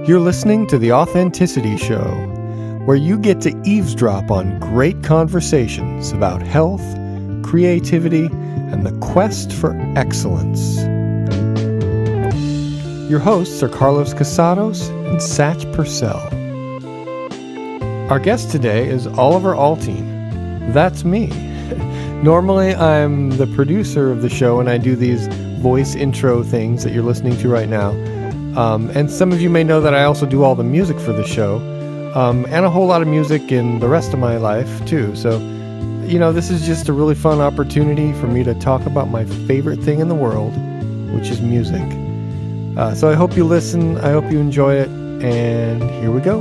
You're listening to The Authenticity Show, where you get to eavesdrop on great conversations about health, creativity, and the quest for excellence. Your hosts are Carlos Casados and Satch Purcell. Our guest today is Oliver Althoen. That's me. Normally, I'm the producer of the show, and I do these voice intro things that you're listening to right now. And some of you may know that I also do all the music for the show, and a whole lot of music in the rest of my life, too. So, this is just a really fun opportunity for me to talk about my favorite thing in the world, which is music. So I hope you listen, I hope you enjoy it, and here we go.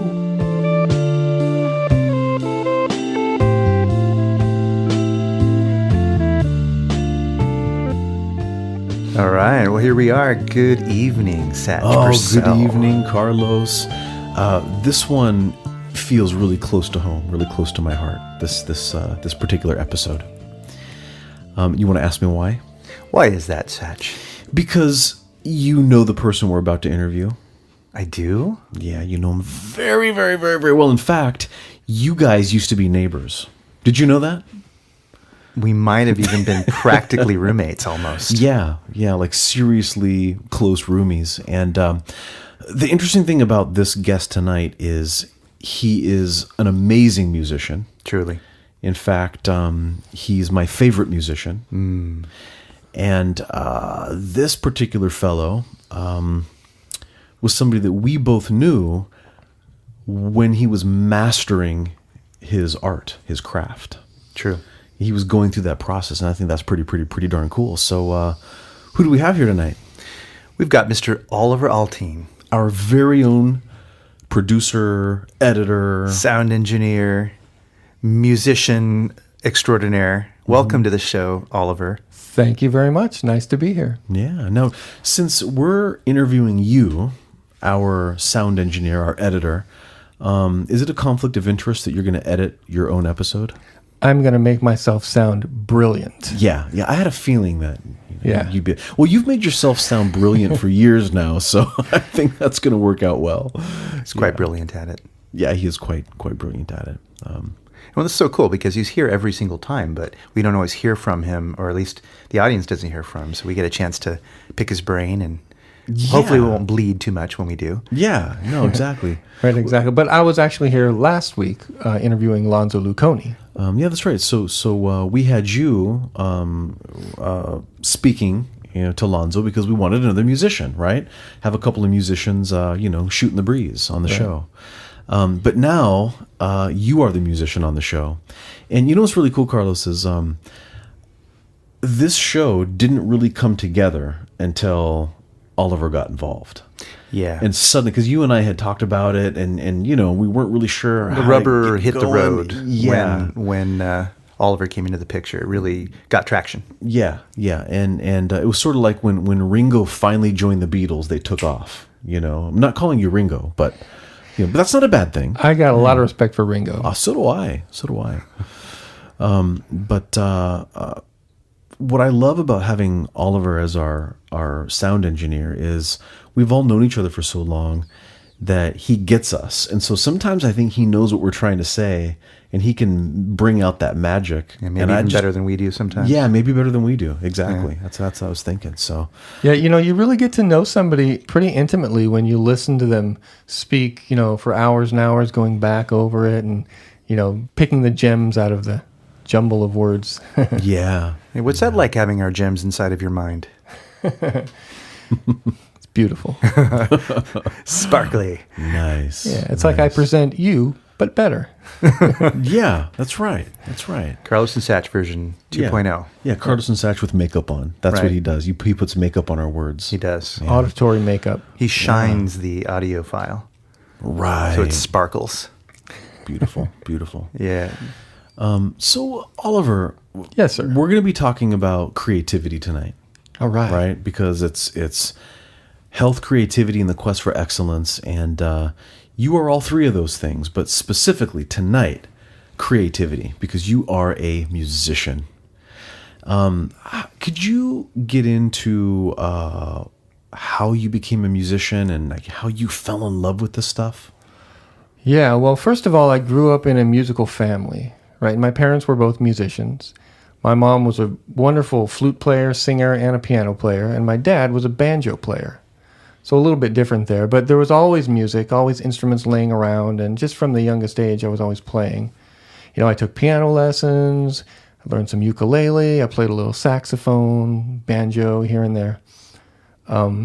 All right, well, here we are. Good evening, Satch Purcell. Good evening, Carlos. This one feels really close to home, really close to my heart, this particular episode. You want to ask me why? Why is that, Satch? Because you know the person we're about to interview. I do? Yeah, you know him very, very, very, very well. In fact, you guys used to be neighbors. Did you know that? We might have even been practically roommates almost. Yeah, like seriously close roomies. And the interesting thing about this guest tonight is he is an amazing musician. Truly. In fact, he's my favorite musician. And this particular fellow was somebody that we both knew when he was mastering his art, his craft. True. He was going through that process, and I think that's pretty darn cool. So who do we have here tonight? We've got Mr. Oliver Althoen. Our very own producer, editor, sound engineer, musician extraordinaire. Welcome to the show, Oliver. Thank you very much. Nice to be here. Yeah. Now, since we're interviewing you, our sound engineer, our editor, is it a conflict of interest that you're going to edit your own episode? I'm going to make myself sound brilliant. Yeah. I had a feeling that you'd be... Well, you've made yourself sound brilliant for years now, so I think that's going to work out well. He's quite brilliant at it. Yeah, he is quite brilliant at it. Well, this is so cool because he's here every single time, but we don't always hear from him, or at least the audience doesn't hear from him, so we get a chance to pick his brain, and hopefully we won't bleed too much when we do. Yeah, no, exactly. Right, exactly. But I was actually here last week interviewing Lonzo Luconi. Yeah, that's right. So we had you speaking, to Lonzo because we wanted another musician, right? Have a couple of musicians, shooting the breeze on the show. But now you are the musician on the show, and what's really cool, Carlos, is this show didn't really come together until Oliver got involved. Yeah. And suddenly, because you and I had talked about it, and we weren't really sure. The rubber hit the road when Oliver came into the picture. It really got traction. Yeah. And it was sort of like when Ringo finally joined the Beatles, they took off. I'm not calling you Ringo, but that's not a bad thing. I got a lot of respect for Ringo. So do I. What I love about having Oliver as our sound engineer is we've all known each other for so long that he gets us. And so sometimes I think he knows what we're trying to say, and he can bring out that magic. Yeah, maybe even better than we do sometimes. Yeah, maybe better than we do. Exactly. Yeah. That's what I was thinking. So yeah, you really get to know somebody pretty intimately when you listen to them speak, for hours and hours, going back over it and, picking the gems out of the jumble of words. Yeah. Hey, what's that like, having our gems inside of your mind? It's beautiful. Sparkly. Nice. Yeah, it's like I present you, but better. Yeah, that's right. Carlos and Satch version 2.0. Yeah, Carlos and Satch with makeup on. That's what he does. He puts makeup on our words. He does. Yeah. Auditory makeup. He shines the audio file. Right. So it sparkles. Beautiful. Yeah. So, Oliver. Yes, sir. We're going to be talking about creativity tonight. All right. Right? Because it's health, creativity, and the quest for excellence. And you are all three of those things. But specifically tonight, creativity, because you are a musician. Could you get into how you became a musician and like how you fell in love with this stuff? Yeah, well, first of all, I grew up in a musical family, right? My parents were both musicians. My mom was a wonderful flute player, singer, and a piano player, and my dad was a banjo player. So a little bit different there, but there was always music, always instruments laying around, and just from the youngest age, I was always playing. I took piano lessons, I learned some ukulele, I played a little saxophone, banjo here and there.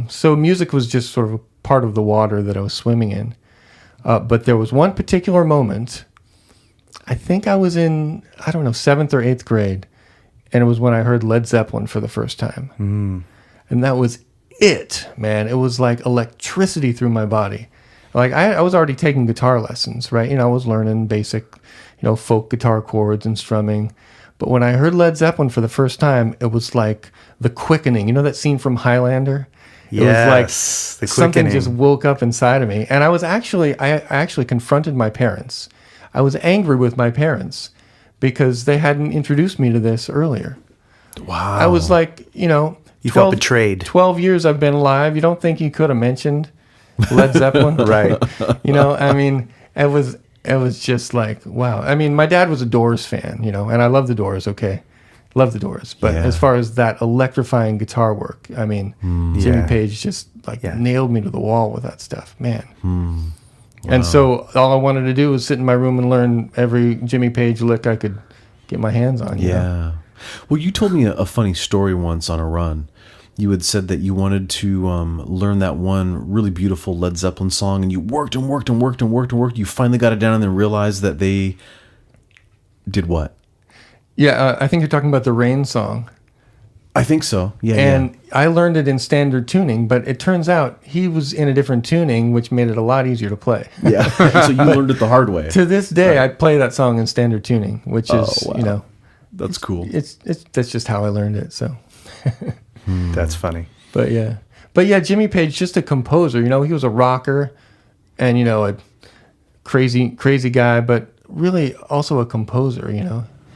So music was just sort of a part of the water that I was swimming in. But there was one particular moment, I think I was in, 7th or 8th grade, and it was when I heard Led Zeppelin for the first time. And that was it, man. It was like electricity through my body. Like I was already taking guitar lessons, right? I was learning basic, folk guitar chords and strumming. But when I heard Led Zeppelin for the first time, it was like the quickening. You know that scene from Highlander? It was like something just woke up inside of me. And I actually confronted my parents. I was angry with my parents because they hadn't introduced me to this earlier. Wow. I was like, you felt betrayed. 12 years I've been alive. You don't think you could have mentioned Led Zeppelin? Right. It was just like, wow. I mean, my dad was a Doors fan, and I love the Doors, okay? Love the Doors. But as far as that electrifying guitar work, I mean, Jimmy Page just nailed me to the wall with that stuff, man. Wow. And so all I wanted to do was sit in my room and learn every Jimmy Page lick I could get my hands on. You know? Well, you told me a funny story once on a run. You had said that you wanted to learn that one really beautiful Led Zeppelin song, and you worked and worked and worked and worked and worked. You finally got it down and then realized that they did what? Yeah, I think you're talking about the Rain song. I think so. Yeah. And I learned it in standard tuning, but it turns out he was in a different tuning, which made it a lot easier to play. Yeah. So you learned it the hard way. To this day, I play that song in standard tuning, which is, that's cool. That's just how I learned it. So that's funny. But yeah, Jimmy Page, just a composer. He was a rocker, and a crazy guy, but really also a composer.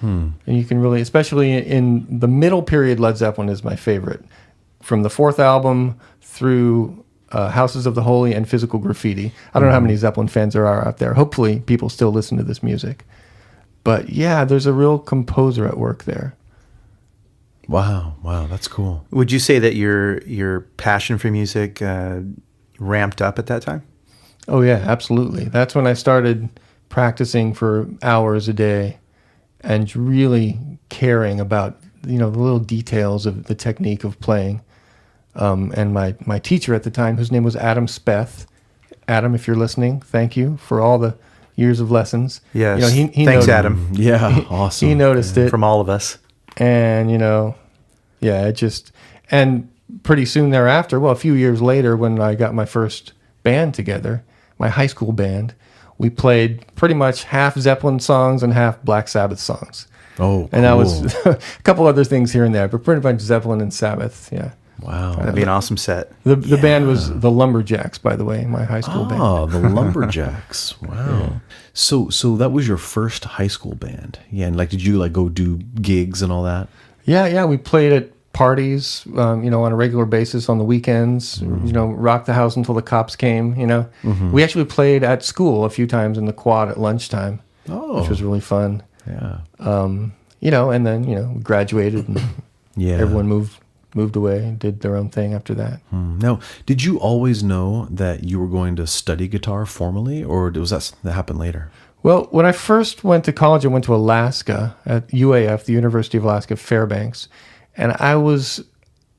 And you can really, especially in the middle period, Led Zeppelin is my favorite. From the 4th album through Houses of the Holy and Physical Graffiti. I don't know how many Zeppelin fans there are out there. Hopefully people still listen to this music. But yeah, there's a real composer at work there. Wow, that's cool. Would you say that your passion for music ramped up at that time? Oh yeah, absolutely. That's when I started practicing for hours a day and really caring about the little details of the technique of playing. And my teacher at the time, whose name was Adam Speth. Adam, if you're listening, thank you for all the years of lessons. Yes. He Thanks, noticed, Adam. Yeah, awesome. He noticed it. From all of us. And, and pretty soon thereafter, a few years later, when I got my first band together, my high school band, we played pretty much half Zeppelin songs and half Black Sabbath songs. Oh, cool. And that was a couple other things here and there, but pretty much Zeppelin and Sabbath, yeah. Wow. That'd be an awesome set. The band was the Lumberjacks, by the way, my high school band. Oh, the Lumberjacks. Wow. Yeah. So that was your first high school band. Yeah, and did you go do gigs and all that? Yeah, we played at parties, on a regular basis on the weekends, rocked the house until the cops came, We actually played at school a few times in the quad at lunchtime, which was really fun. Yeah. And then, we graduated and everyone moved away and did their own thing after that. Now, did you always know that you were going to study guitar formally, or was that happen later? Well, when I first went to college, I went to Alaska at UAF, the University of Alaska Fairbanks. And I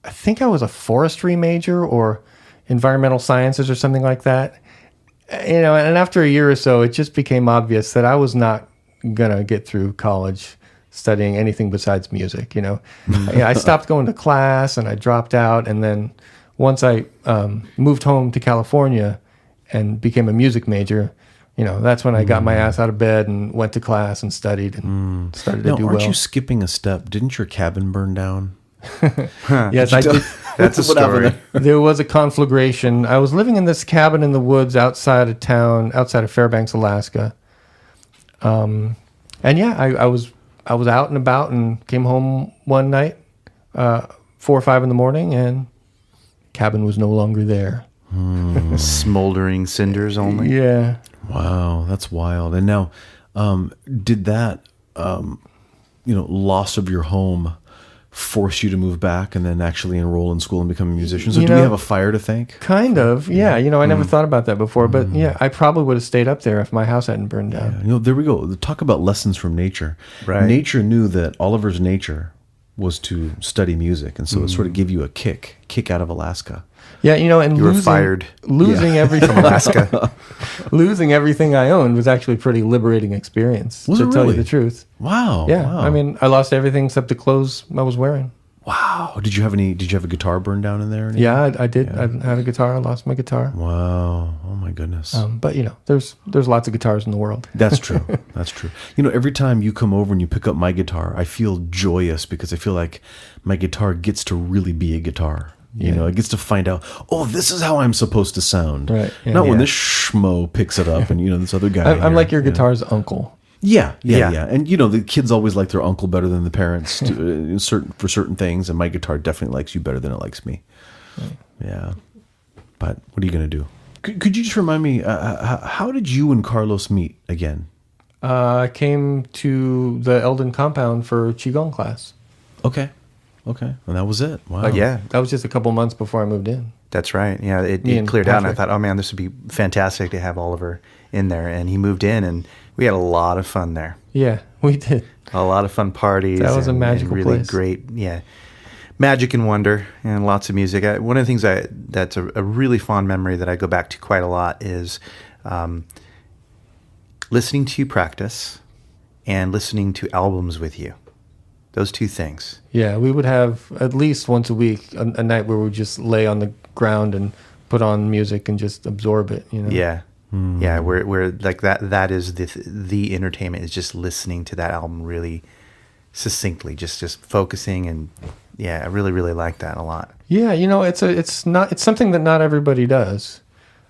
think I was a forestry major or environmental sciences or something like that. And after a year or so, it just became obvious that I was not going to get through college studying anything besides music, I stopped going to class and I dropped out. And then once I moved home to California and became a music major, that's when I got my ass out of bed and went to class and studied and started to do well. Aren't you skipping a step? Didn't your cabin burn down? Yes, I did. That's a story. There was a conflagration. I was living in this cabin in the woods outside of town, outside of Fairbanks, Alaska. And yeah, I was out and about and came home one night, 4 or 5 in the morning, and cabin was no longer there. Smoldering cinders only. Yeah. Wow, that's wild. And now, did that, loss of your home force you to move back and then actually enroll in school and become a musician? So do we have a fire to thank? Kind of, yeah. I never thought about that before, but yeah, I probably would have stayed up there if my house hadn't burned down. Yeah. There we go. Talk about lessons from nature. Right. Nature knew that Oliver's nature was to study music, and so it sort of gave you a kick out of Alaska. Yeah, and you were fired. Losing everything from Alaska. Losing everything I owned was actually a pretty liberating experience. Was to it tell really? you the truth. Wow. Yeah, Wow. I mean, I lost everything except the clothes I was wearing. Wow. Did you have a guitar burned down in there? or anything? Yeah, I did. I had a guitar. I lost my guitar. Wow. Oh my goodness. But there's lots of guitars in the world. That's true. That's true. Every time you come over and you pick up my guitar, I feel joyous because I feel like my guitar gets to really be a guitar. It gets to find out, this is how I'm supposed to sound. Right. Yeah. Not when this schmo picks it up and, this other guy. I'm like your guitar's uncle. Yeah. And, the kids always like their uncle better than the parents for certain things. And my guitar definitely likes you better than it likes me. Right. Yeah. But what are you going to do? Could you just remind me, how did you and Carlos meet again? I came to the Eldon compound for Qigong class. Okay. And that was it. Wow. Yeah. That was just a couple months before I moved in. That's right. Yeah, it cleared out, and I thought, oh man, this would be fantastic to have Oliver in there. And he moved in, and we had a lot of fun there. Yeah, we did. A lot of fun parties. That was a magical really place. Great, magic and wonder, and lots of music. One of the things that's a really fond memory that I go back to quite a lot is listening to you practice and listening to albums with you. Those two things. Yeah, we would have at least once a week a night where we would just lay on the ground and put on music and just absorb it. Yeah. Yeah, where like that is the entertainment is just listening to that album really succinctly, just focusing, and I really, really like that a lot. Yeah, it's something that not everybody does.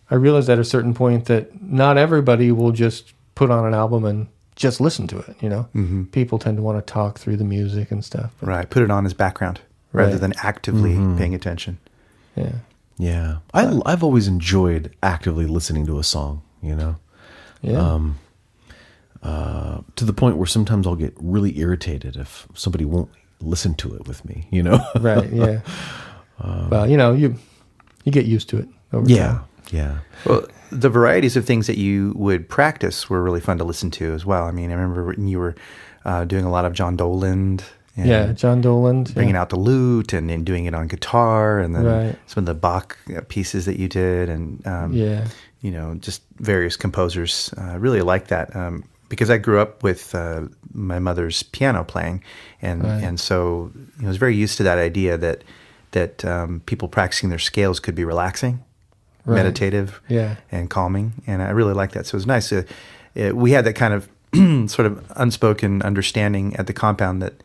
I realized at a certain point that not everybody will just put on an album and just listen to it. Mm-hmm. People tend to want to talk through the music and stuff. Right, put it on as background rather than actively paying attention. Yeah. Yeah, I've always enjoyed actively listening to a song, Yeah. To the point where sometimes I'll get really irritated if somebody won't listen to it with me, Right, yeah. Well, you get used to it over time. Yeah. Well, the varieties of things that you would practice were really fun to listen to as well. I mean, I remember when you were doing a lot of John Doland. John Doland. Bringing out the lute and doing it on guitar, and then some of the Bach pieces that you did, and just various composers. I really like that because I grew up with my mother's piano playing, and so I was very used to that idea that people practicing their scales could be relaxing, meditative, and calming, and I really like that. So it was nice. We had that kind of sort of unspoken understanding at the compound that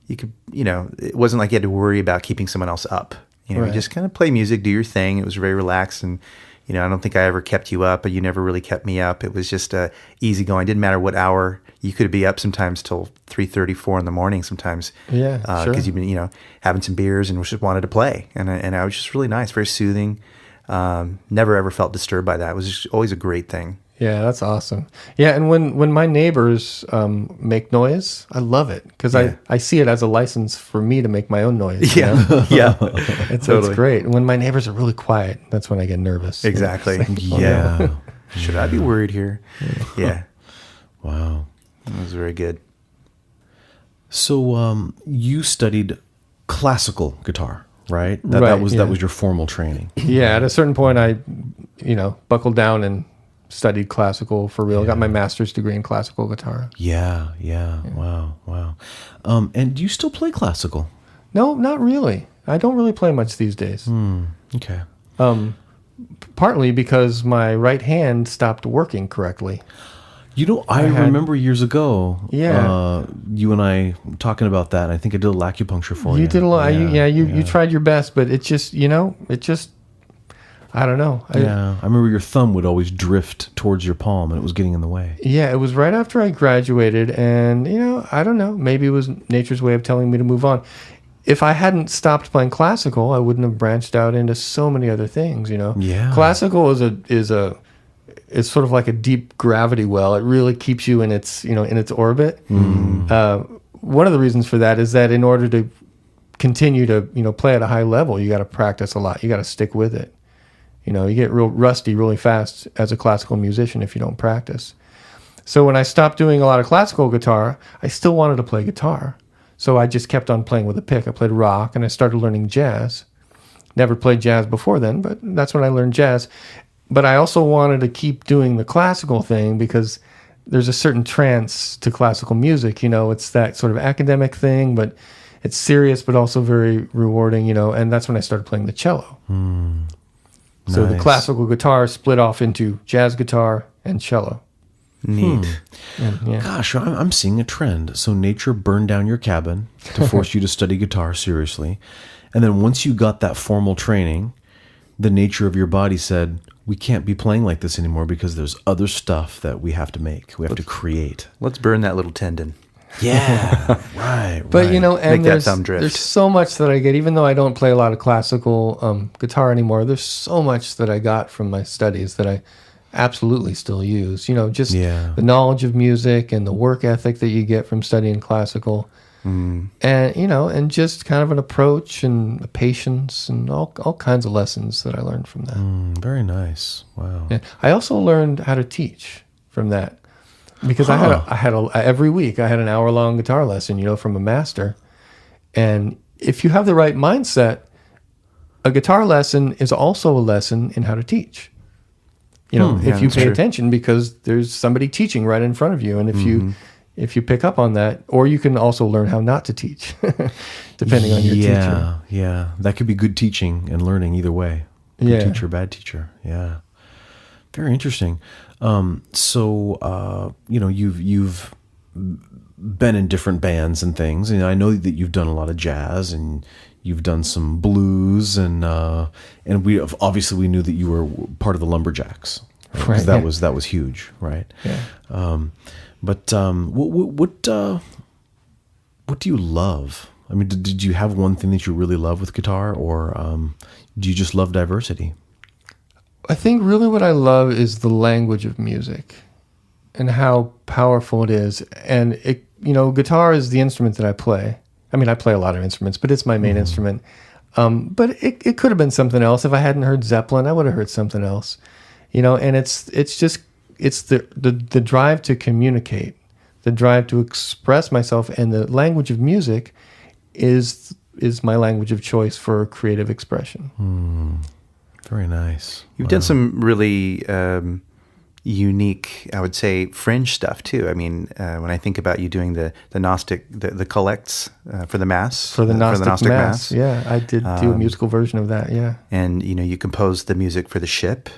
you could, it wasn't like you had to worry about keeping someone else up. You just kind of play music, do your thing. It was very relaxed, and I don't think I ever kept you up, but you never really kept me up. It was just easy going. Didn't matter what hour. You could be up sometimes till 3:30, 4 in the morning sometimes. Yeah, sure. Because you've been, having some beers and just wanted to play, and I was just really nice, very soothing. Never ever felt disturbed by that. It was just always a great thing. Yeah, that's awesome. Yeah, and when my neighbors make noise, I love it because I see it as a license for me to make my own noise. Yeah, It's great. And when my neighbors are really quiet, that's when I get nervous. Exactly. Should I be worried here? Yeah. Wow. That was very good. So you studied classical guitar, right? That was your formal training. Yeah, at a certain point, I buckled down and studied classical for real. Got my master's degree in classical guitar. Yeah. Wow. And do you still play classical? No, not really. I don't really play much these days. Okay. Partly because my right hand stopped working correctly. I remember years ago, Yeah. You and I talking about that. I think I did a little acupuncture for you. You did a lot. You tried your best, but it just, I don't know. I remember your thumb would always drift towards your palm, and it was getting in the way. Yeah, it was right after I graduated, and I don't know. Maybe it was nature's way of telling me to move on. if I hadn't stopped playing classical, I wouldn't have branched out into so many other things, you know. Yeah. Classical it's sort of like a deep gravity well. It really keeps you in its orbit. One of the reasons for that is that in order to continue to, play at a high level, you got to practice a lot. You got to stick with it. You get real rusty really fast as a classical musician if you don't practice. So when I stopped doing a lot of classical guitar, I still wanted to play guitar. So I just kept on playing with a pick. I played rock and I started learning jazz. Never played jazz before then, but that's when I learned jazz. But I also wanted to keep doing the classical thing because there's a certain trance to classical music. It's that sort of academic thing, but it's serious, but also very rewarding, and that's when I started playing the cello. So the classical guitar split off into jazz guitar and cello. Neat. Yeah. Gosh, I'm seeing a trend. So nature burned down your cabin to force you to study guitar seriously. And then once you got that formal training, the nature of your body said, we can't be playing like this anymore because there's other stuff that we have to make. We have to create. Let's burn that little tendon. Yeah, right. But, and Make that thumb drift. There's so much that I get, even though I don't play a lot of classical guitar anymore, there's so much that I got from my studies that I absolutely still use. The knowledge of music and the work ethic that you get from studying classical. And, and just kind of an approach and a patience and all kinds of lessons that I learned from that. Very nice. Wow. Yeah. I also learned how to teach from that. Because I had every week I had an hour-long guitar lesson, from a master. And if you have the right mindset, a guitar lesson is also a lesson in how to teach. If you pay attention, because there's somebody teaching right in front of you, and if you pick up on that, or you can also learn how not to teach, depending on your teacher. Yeah, that could be good teaching and learning either way. Good teacher, bad teacher. Yeah, very interesting. So you've been in different bands and things, and I know that you've done a lot of jazz and you've done some blues, and we knew that you were part of the Lumberjacks, right? Because that was huge, right? Yeah. What do you love? I mean, did you have one thing that you really love with guitar, or do you just love diversity? I think really what I love is the language of music and how powerful it is. And guitar is the instrument that I play. I mean, I play a lot of instruments, but it's my main instrument. But it could have been something else. If I hadn't heard Zeppelin, I would have heard something else. And it's the drive to communicate, the drive to express myself, and the language of music is my language of choice for creative expression. Very nice. You've done some really unique, I would say, fringe stuff too. I mean, when I think about you doing the Gnostic, the collects for the Mass. For the Gnostic Mass. Yeah, I did do a musical version of that, yeah. And, you composed the music for The Ship.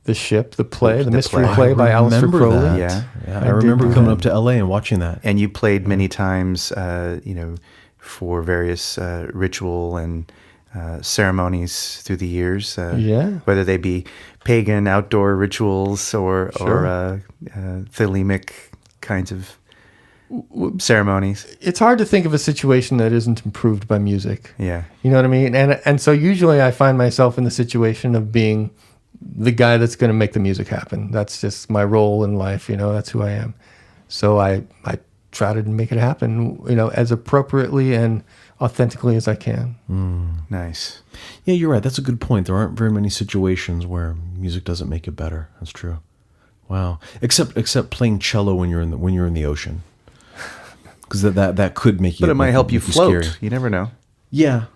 The Ship, the play, the mystery play by Aleister Crowley. Yeah. I remember coming up to LA and watching that. And you played many times, for various ritual and ceremonies through the years, whether they be pagan outdoor rituals or thelemic kinds of ceremonies. It's hard to think of a situation that isn't improved by music. Yeah. You know what I mean? And so usually I find myself in the situation of being the guy that's going to make the music happen. That's just my role in life, that's who I am. So I try to make it happen, as appropriately and authentically as I can. Nice. Yeah, you're right. That's a good point. There aren't very many situations where music doesn't make it better. That's true. Wow. Except playing cello when you're in the ocean, because that could make you. But it might help you float. Scary. You never know. Yeah.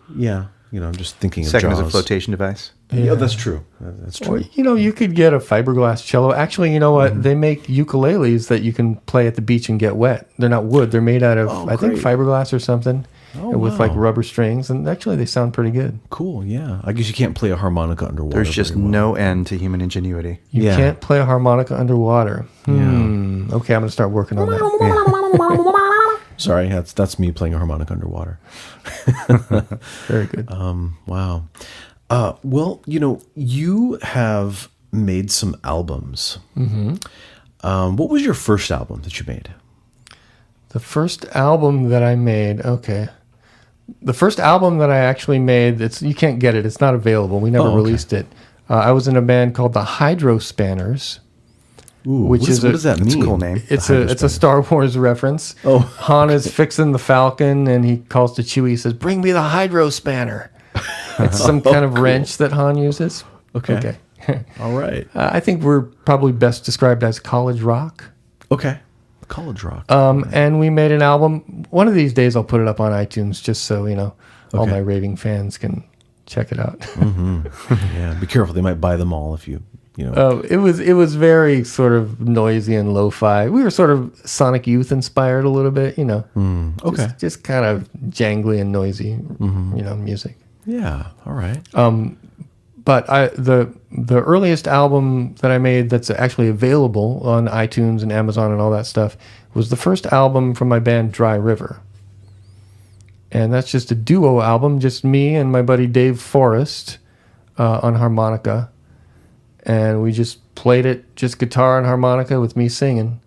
I'm just thinking of Second Jaws. as a flotation device. Yeah, that's true. That's true. Or, you could get a fiberglass cello. Actually, you know what? They make ukuleles that you can play at the beach and get wet. They're not wood. They're made out of, I think, fiberglass or something, with like rubber strings. And actually, they sound pretty good. Cool, yeah. I guess you can't play a harmonica underwater. There's just no end to human ingenuity. You can't play a harmonica underwater. Okay, I'm going to start working on that. Sorry, that's me playing a harmonica underwater. Very good. Wow. Well, you have made some albums. What was your first album that you made? The first album that I made, okay. The first album that I actually made, you can't get it. It's not available. We never released it. I was in a band called the Hydro Spanners. Ooh, what does that mean? It's a cool name. It's a Star Wars reference. Oh, Han is fixing the Falcon, and he calls to Chewie. He says, "Bring me the Hydro Spanner." It's some kind of wrench that Han uses. Okay. All right. I think we're probably best described as college rock. Okay. College rock. And we made an album. One of these days, I'll put it up on iTunes just so all my raving fans can check it out. Yeah, be careful. They might buy them all if you. It was very sort of noisy and lo-fi. We were sort of Sonic Youth inspired a little bit, Okay. Just kind of jangly and noisy, music. Yeah. All right. But the earliest album that I made that's actually available on iTunes and Amazon and all that stuff was the first album from my band Dry River. And that's just a duo album, just me and my buddy Dave Forrest on harmonica. And we just played it, just guitar and harmonica with me singing.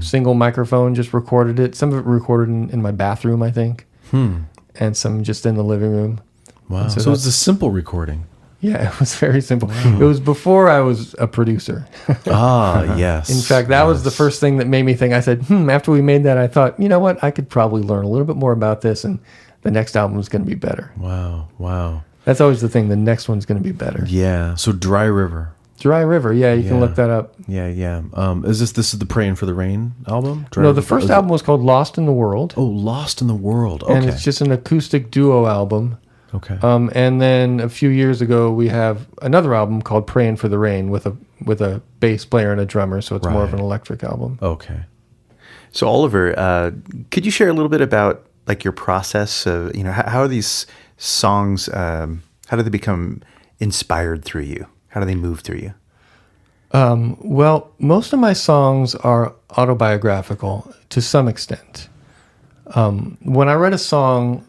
Single microphone, just recorded it. Some of it recorded in my bathroom, I think. And some just in the living room. Wow. So it was a simple recording. Yeah, it was very simple. Wow. It was before I was a producer. Yes. In fact, that was the first thing that made me think. I said, after we made that, I thought, you know what? I could probably learn a little bit more about this, and the next album was going to be better. Wow. That's always the thing. The next one's going to be better. Yeah. So Dry River. Dry River. Yeah, you can look that up. Yeah. This is the Praying for the Rain album? The first album was called Lost in the World. Oh, Lost in the World. Okay. And it's just an acoustic duo album. Okay. And then a few years ago, we have another album called "Praying for the Rain" with a bass player and a drummer, so it's more of an electric album. Okay. So Oliver, could you share a little bit about like your process of how are these songs? How do they become inspired through you? How do they move through you? Well, most of my songs are autobiographical to some extent. When I write a song.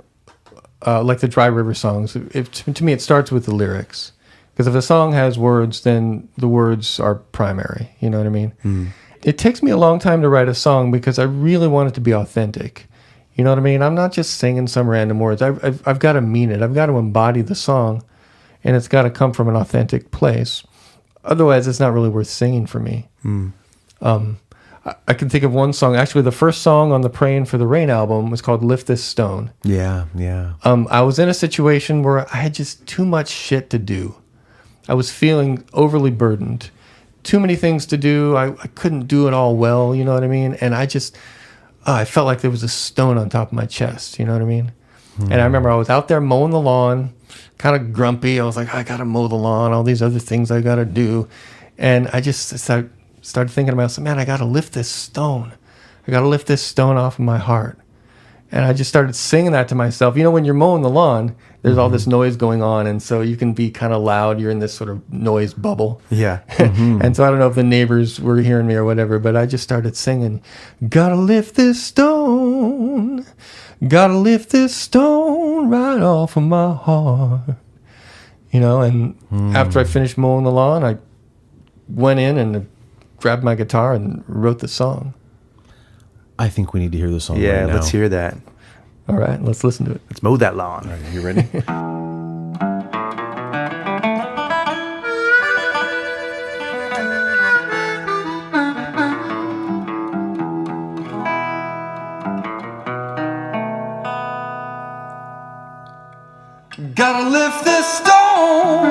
Like the Dry River songs, to me it starts with the lyrics. Because if a song has words, then the words are primary. You know what I mean? It takes me a long time to write a song because I really want it to be authentic. You know what I mean? I'm not just singing some random words. I've got to mean it. I've got to embody the song, and it's got to come from an authentic place. Otherwise, it's not really worth singing for me. I can think of one song. Actually, the first song on the Praying for the Rain album was called Lift This Stone. Yeah. I was in a situation where I had just too much shit to do. I was feeling overly burdened. Too many things to do. I couldn't do it all well, you know what I mean? And I felt like there was a stone on top of my chest, you know what I mean? And I remember I was out there mowing the lawn, kind of grumpy. I was like, I got to mow the lawn, all these other things I got to do. And I just started thinking about, man, I got to lift this stone. I got to lift this stone off of my heart. And I just started singing that to myself. When you're mowing the lawn, there's all this noise going on. And so you can be kind of loud. You're in this sort of noise bubble. Yeah. And so I don't know if the neighbors were hearing me or whatever, but I just started singing, gotta lift this stone. Gotta lift this stone right off of my heart. And after I finished mowing the lawn, I went in and grabbed my guitar and wrote the song. I think we need to hear the song right now. Yeah, let's hear that. All right, let's listen to it. Let's mow that lawn. All right, you ready? Gotta lift this stone.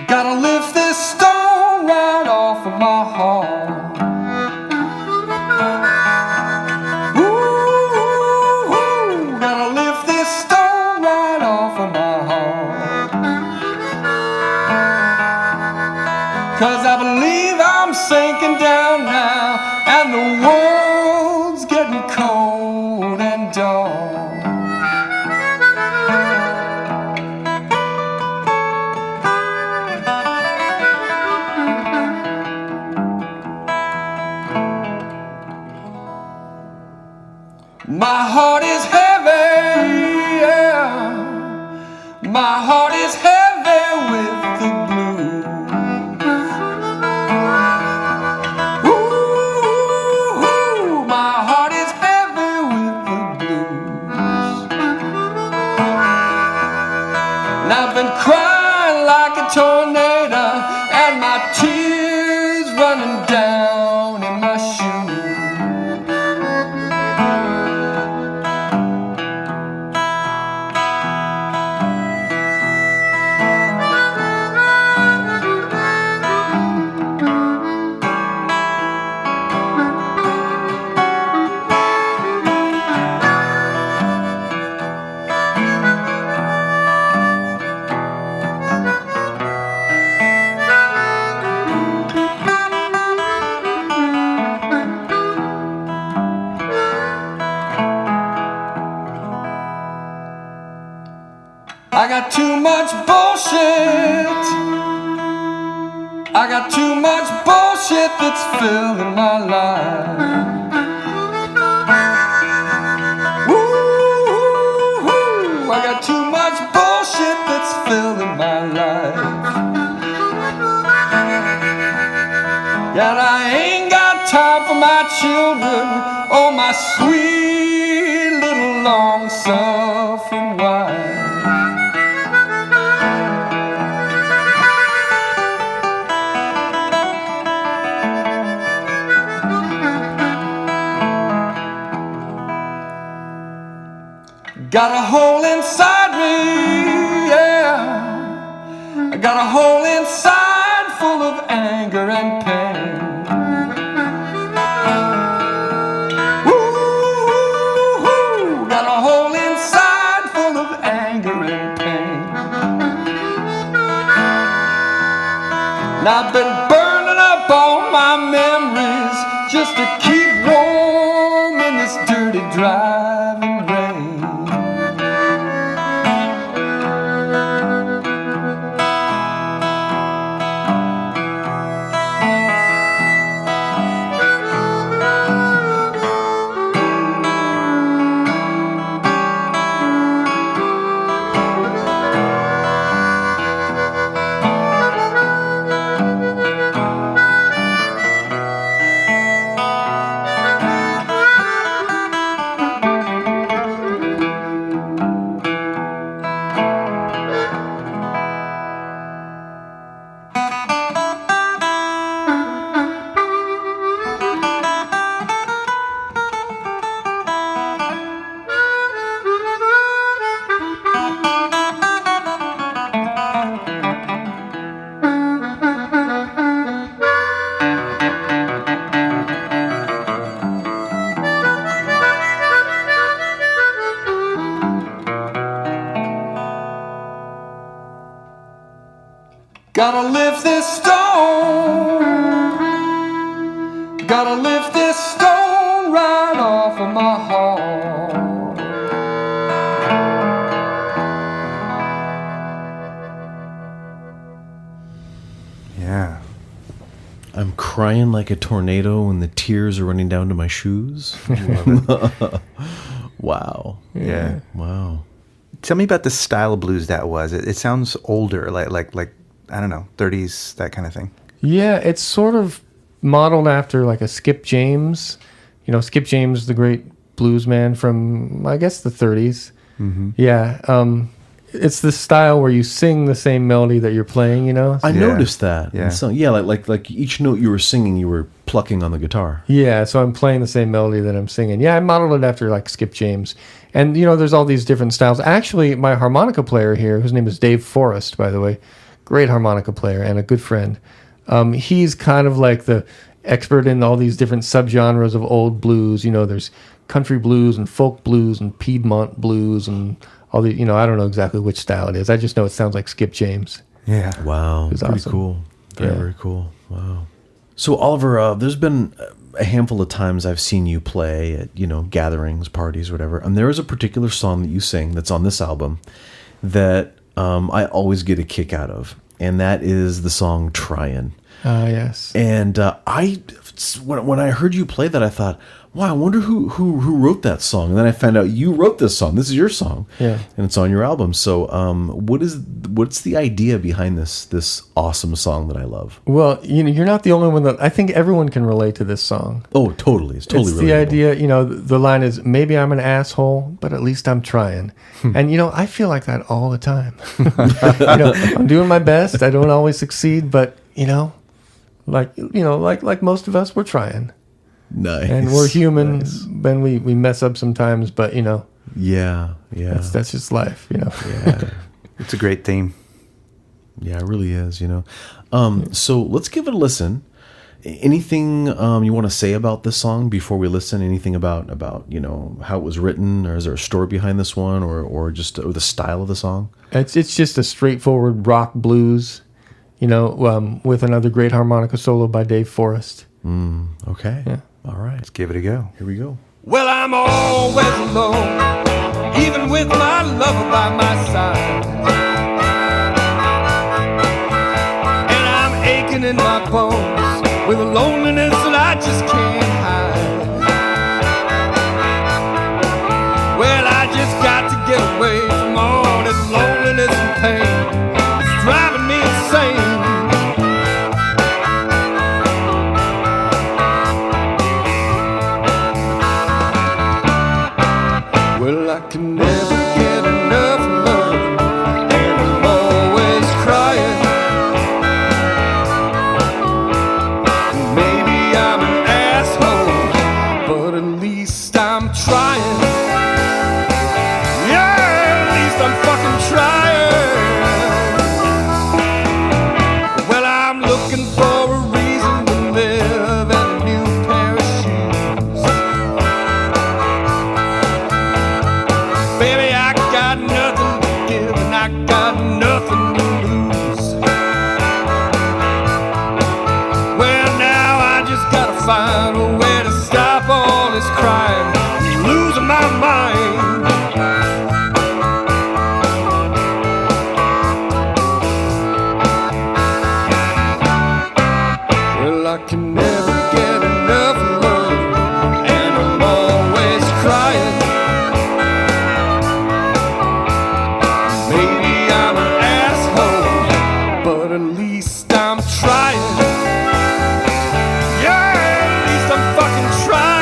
Gotta lift this stone right off of my heart. Ooh, gotta lift this stone right off of my heart. 'Cause I believe I'm sinking down now, and the world's getting cold and dark. My heart is heavy, yeah. My heart is heavy with the blues. Ooh, my heart is heavy with the blues. And I've been crying like a tornado, and my tears running down in my shoes. I got too much bullshit. I got too much bullshit that's filling my life. Woo-hoo, I got too much bullshit that's filling my life. God, I ain't got time for my children or my sweet little long-suffering wife. Got a hole inside me, yeah. I got a hole inside full of anger and pain. Woo-hoo, got a hole inside full of anger and pain. And I've been burning up all my memories just to keep warm in this dirty driving rain. Gotta lift this stone. Gotta lift this stone right off of my heart. Yeah. I'm crying like a tornado and the tears are running down to my shoes. Wow. Yeah. Wow. Tell me about the style of blues that was. It sounds older, like I don't know, 30s, that kind of thing. Yeah, it's sort of modeled after like a Skip James. You know, Skip James, the great blues man from, I guess, the 30s. Mm-hmm. Yeah. It's the style where you sing the same melody that you're playing, you know? I noticed that. Yeah. So, yeah, like each note you were singing, you were plucking on the guitar. Yeah, so I'm playing the same melody that I'm singing. Yeah, I modeled it after like Skip James. And, you know, there's all these different styles. Actually, my harmonica player here, whose name is Dave Forrest, by the way, great harmonica player and a good friend. He's kind of like the expert in all these different subgenres of old blues. You know, there's country blues and folk blues and Piedmont blues and all the, you know, I don't know exactly which style it is. I just know it sounds like Skip James. Yeah. Wow. Pretty awesome. Cool. Very cool. Wow. So Oliver, there's been a handful of times I've seen you play at, you know, gatherings, parties, whatever. And there is a particular song that you sing that's on this album that I always get a kick out of. And that is the song Tryin. Yes. And when I heard you play that, I thought, wow, I wonder who wrote that song. And then I found out you wrote this song. This is your song. Yeah. And it's on your album. So what's the idea behind this awesome song that I love? Well, you're not the only one that I think everyone can relate to this song. Oh, totally. It's totally the idea, the line is, maybe I'm an asshole, but at least I'm trying. And I feel like that all the time. I'm doing my best. I don't always succeed, but like most of us, we're trying. Nice. And we're human, and we mess up sometimes, but yeah. That's just life, Yeah. It's a great theme. Yeah, it really is, So let's give it a listen. Anything you want to say about this song before we listen? Anything about how it was written, or is there a story behind this one, or just the style of the song? It's just a straightforward rock blues, with another great harmonica solo by Dave Forrest. Okay. Yeah. All right. Let's give it a go. Here we go. Well, I'm always alone, even with my lover by my side. And I'm aching in my bones with a loneliness that I just can't hide. Well, I just got to get away from all this loneliness and pain. It's driving me insane. Well, I can never get enough love, and I'm always crying. Maybe I'm an asshole, but at least I'm trying. Yeah, at least I'm fucking trying. Well, I'm looking for a reason to live and a new pair of shoes. Baby, I got nothing to give and I got nothing to lose. Well, now I just gotta find a way to stop all this crying. I'm losing my mind. Well, I can never get enough love, and I'm always crying. Maybe I'm an asshole, but at least I'm trying. Yeah, at least I'm fucking trying.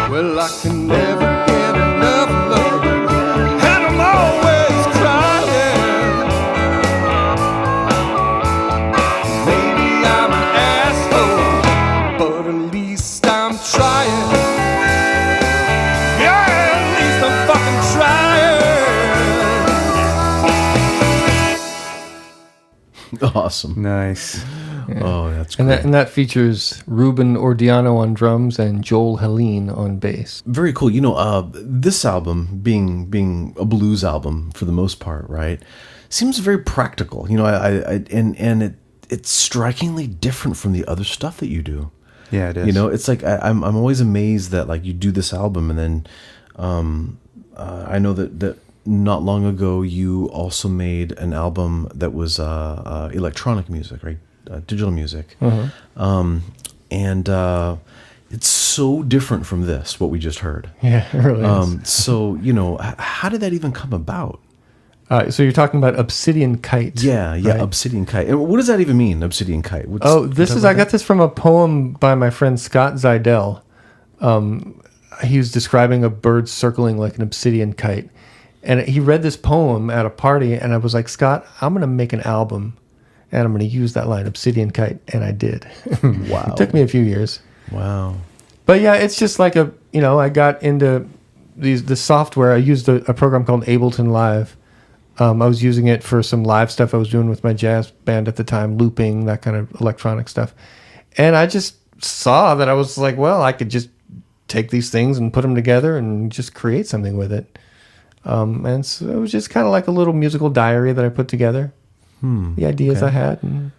Well, I can never get enough love, and I'm always crying. Maybe I'm an asshole, but at least I'm trying. Yeah, at least I'm fucking trying. Awesome. Nice. Yeah. Oh, that's great. And that features Ruben Ordiano on drums and Joel Helene on bass. Very cool. This album being a blues album for the most part, right, seems very practical. It's strikingly different from the other stuff that you do. Yeah, it is. It's like I'm always amazed that like you do this album, and then I know that not long ago you also made an album that was electronic music, right? Digital music. Uh-huh. And it's so different from this, what we just heard. Yeah, it really is. So, how did that even come about? So you're talking about Obsidian Kite. Yeah, right? Obsidian Kite. And what does that even mean, Obsidian Kite? I got this from a poem by my friend Scott Zidell. He was describing a bird circling like an obsidian kite. And he read this poem at a party, and I was like, Scott, I'm going to make an album, and I'm going to use that line, Obsidian Kite, and I did. Wow. It took me a few years. Wow. But yeah, it's just like I got into the software. I used a program called Ableton Live, I was using it for some live stuff I was doing with my jazz band at the time, looping, that kind of electronic stuff. And I just saw that I was like, well, I could just take these things and put them together and just create something with it. And so it was just kind of like a little musical diary that I put together. The ideas I had, and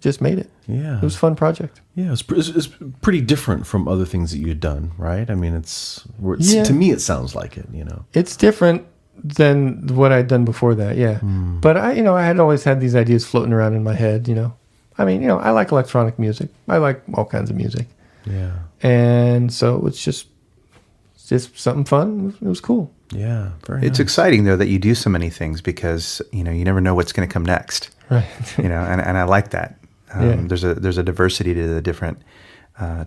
just made it. Yeah. It was a fun project. Yeah, it's pretty different from other things that you had done, right? I mean, to me, it sounds like it, you know. It's different than what I'd done before that, yeah. But I had always had these ideas floating around in my head, you know. I mean, I like electronic music. I like all kinds of music. Yeah. And so it's just something fun. It was cool. Yeah, very It's nice. exciting, though, that you do so many things because, you never know what's going to come next. Right. And I like that. There's a diversity to the different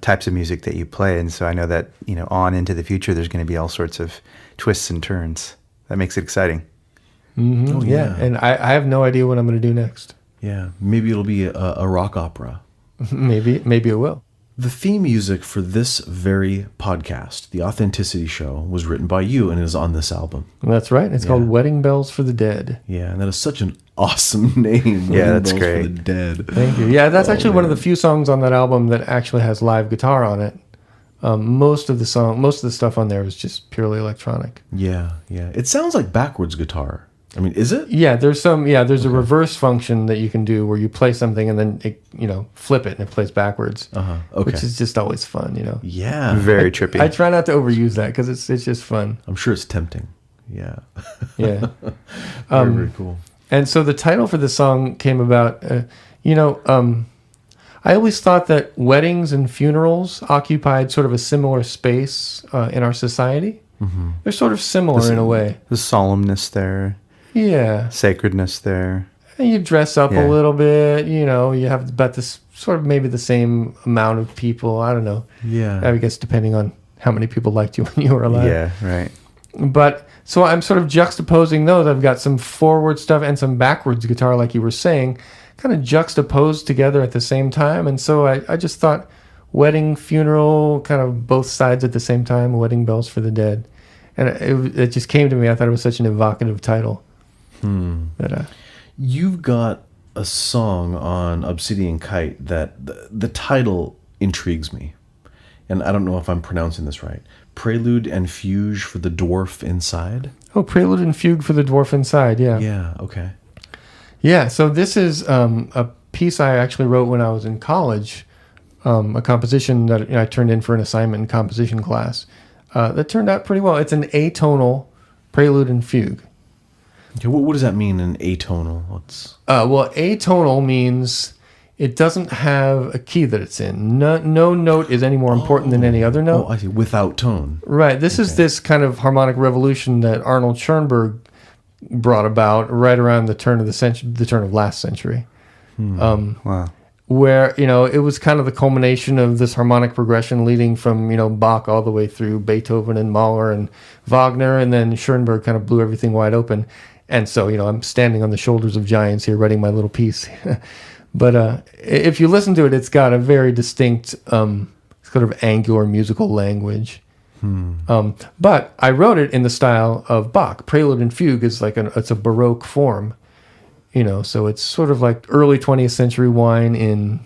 types of music that you play. And so I know that, on into the future, there's going to be all sorts of twists and turns. That makes it exciting. Mm-hmm. Oh, yeah. And I have no idea what I'm going to do next. Yeah, maybe it'll be a rock opera. Maybe it will. The theme music for this very podcast, The Authenticity Show, was written by you and is on this album. That's right. It's called Wedding Bells for the Dead. Yeah, and that is such an awesome name. Yeah, Wedding that's Bells great. For the Dead. Thank you. Yeah, that's actually one of the few songs on that album that actually has live guitar on it. Most of the stuff on there is just purely electronic. Yeah. It sounds like backwards guitar. I mean, is it? Yeah, there's a reverse function that you can do where you play something and then it, flip it and it plays backwards. Okay. Which is just always fun, Yeah. Very trippy. I try not to overuse that because it's just fun. I'm sure it's tempting. Yeah. Yeah. Very cool. And so the title for the song came about, I always thought that weddings and funerals occupied sort of a similar space in our society. Mm-hmm. They're sort of similar in a way. The solemnness there. Yeah. Sacredness there. And you dress up a little bit, you have about this sort of maybe the same amount of people. I don't know. Yeah. I guess depending on how many people liked you when you were alive. Yeah, right. But so I'm sort of juxtaposing those. I've got some forward stuff and some backwards guitar, like you were saying, kind of juxtaposed together at the same time. And so I just thought wedding, funeral, kind of both sides at the same time, Wedding Bells for the Dead. And it just came to me. I thought it was such an evocative title. That, You've got a song on Obsidian Kite that the title intrigues me. And I don't know if I'm pronouncing this right. Prelude and Fugue for the Dwarf Inside? Oh, Prelude and Fugue for the Dwarf Inside, yeah. Yeah, okay. Yeah, so this is a piece I actually wrote when I was in college, a composition that I turned in for an assignment in composition class that turned out pretty well. It's an atonal prelude and fugue. Okay, what does that mean, an atonal? Well, atonal means it doesn't have a key that it's in. No note is any more important than any other note. Oh, I see. Without tone. Right. This is this kind of harmonic revolution that Arnold Schoenberg brought about right around the turn of the turn of last century. Wow. Where, it was kind of the culmination of this harmonic progression leading from, Bach all the way through Beethoven and Mahler and Wagner, and then Schoenberg kind of blew everything wide open. And so, I'm standing on the shoulders of giants here writing my little piece. But if you listen to it, it's got a very distinct sort of angular musical language. But I wrote it in the style of Bach. Prelude and Fugue is it's a Baroque form. So it's sort of like early 20th century wine in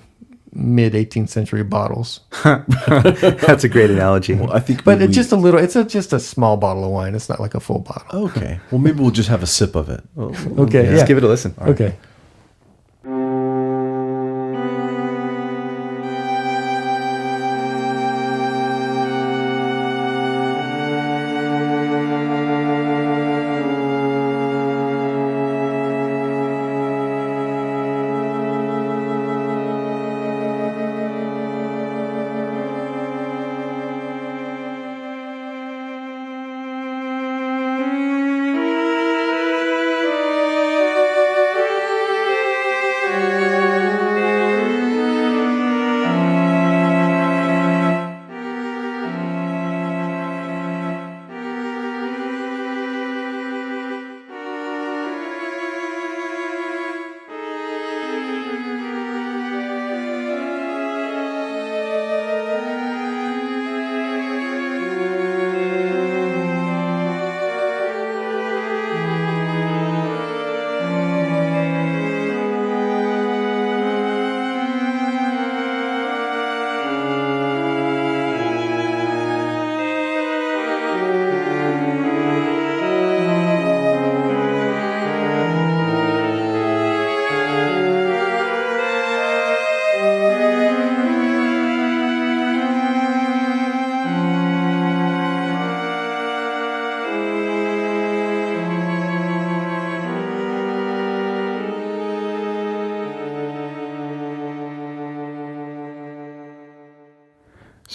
mid 18th century bottles. That's a great analogy. Well, I think But it's just just a small bottle of wine. It's not like a full bottle. Okay. Well, maybe we'll just have a sip of it. Okay. Let's give it a listen. All right. Okay.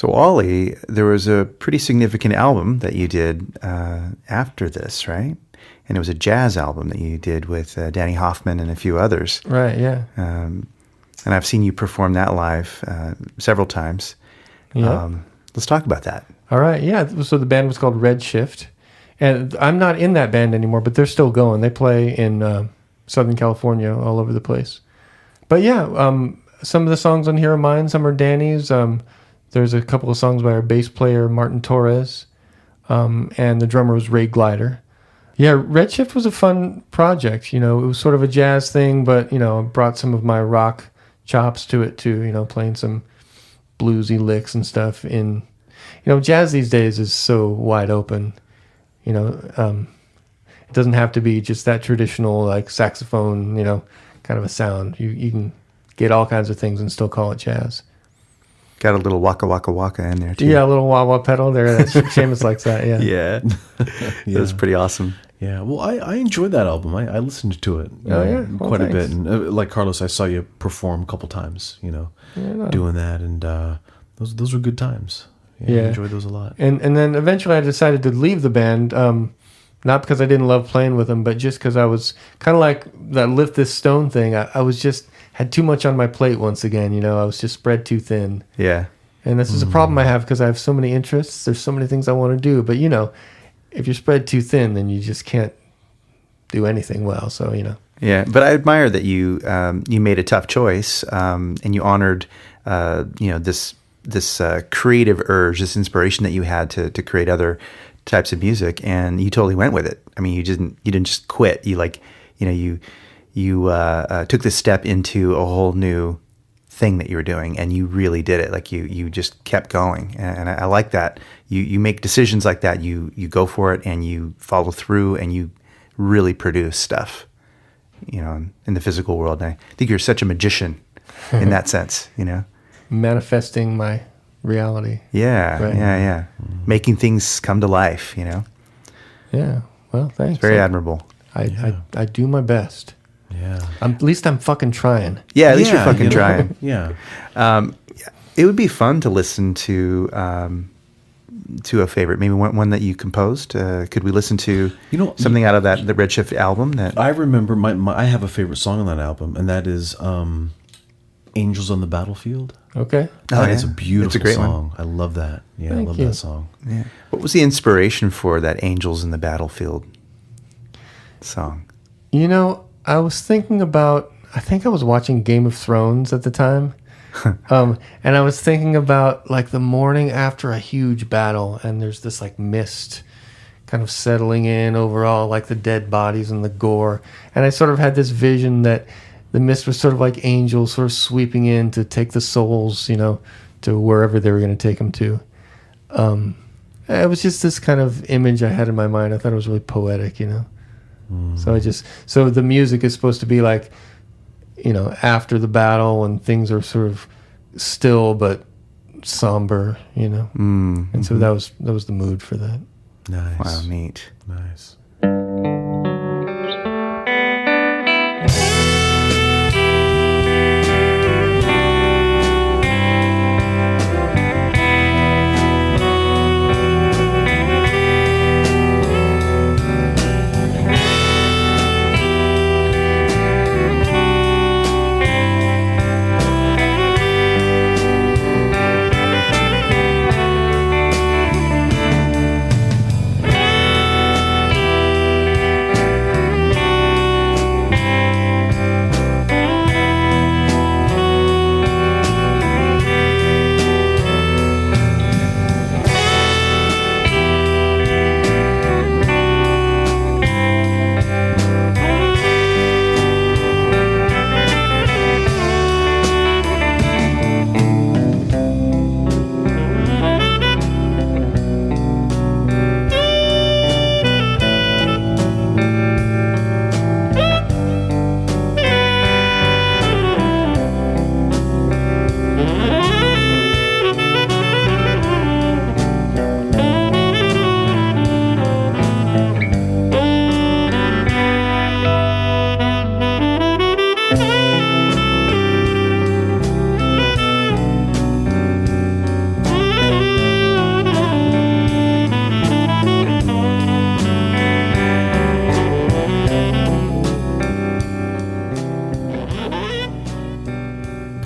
So, Ollie, there was a pretty significant album that you did after this, right? And it was a jazz album that you did with Danny Hoffman and a few others. Right, yeah. And I've seen you perform that live several times. Yeah. Let's talk about that. All right, yeah. So the band was called Redshift. And I'm not in that band anymore, but they're still going. They play in Southern California, all over the place. But yeah, some of the songs on here are mine. Some are Danny's. There's a couple of songs by our bass player, Martin Torres. And the drummer was Ray Glider. Yeah, Redshift was a fun project. It was sort of a jazz thing, but, I brought some of my rock chops to it too, playing some bluesy licks and stuff. Jazz these days is so wide open. It doesn't have to be just that traditional, like, saxophone, kind of a sound. You can get all kinds of things and still call it jazz. Got a little waka waka waka in there too. Yeah, a little wah wah pedal there. Seamus likes that. Yeah. Yeah. That was pretty awesome. Yeah. Well, I enjoyed that album. I listened to it quite a bit. And like Carlos, I saw you perform a couple times. Doing that, and those were good times. Yeah, I enjoyed those a lot. And then eventually I decided to leave the band. Not because I didn't love playing with them, but just because I was kind of like that Lift This Stone thing. I was just had too much on my plate once again. I was just spread too thin. Yeah. And this is a problem I have because I have so many interests. There's so many things I want to do. But, if you're spread too thin, then you just can't do anything well. So, Yeah, but I admire that you made a tough choice and you honored, this creative urge, this inspiration that you had to create other types of music, and you totally went with it. I mean, you didn't just quit. You took this step into a whole new thing that you were doing, and you really did it. Like you just kept going, and I like that. You make decisions like that. You go for it, and you follow through, and you really produce stuff. In the physical world. And I think you're such a magician in that sense. Manifesting my reality. Yeah, right. Yeah. Making things come to life. Yeah. Well, thanks. It's very admirable. I do my best. Yeah. At least I'm fucking trying. Yeah, at least you're fucking trying. Yeah. It would be fun to listen to a favorite, maybe one that you composed. Could we listen to something out of the Redshift album? That I remember. I have a favorite song on that album, and that is "Angels on the Battlefield." Okay. It's a beautiful it's a great song. one. I love that. Yeah, Thank I love you. that song. Yeah. What was the inspiration for that "Angels in the Battlefield" song? I was thinking about. I think I was watching Game of Thrones at the time. And I was thinking about like the morning after a huge battle, and there's this like mist kind of settling in over all like the dead bodies and the gore. And I sort of had this vision that the mist was sort of like angels sort of sweeping in to take the souls, to wherever they were going to take them to. It was just this kind of image I had in my mind. I thought it was really poetic, So the music is supposed to be like, after the battle and things are sort of still but somber, And so that was the mood for that. Nice. Wow, neat. Nice.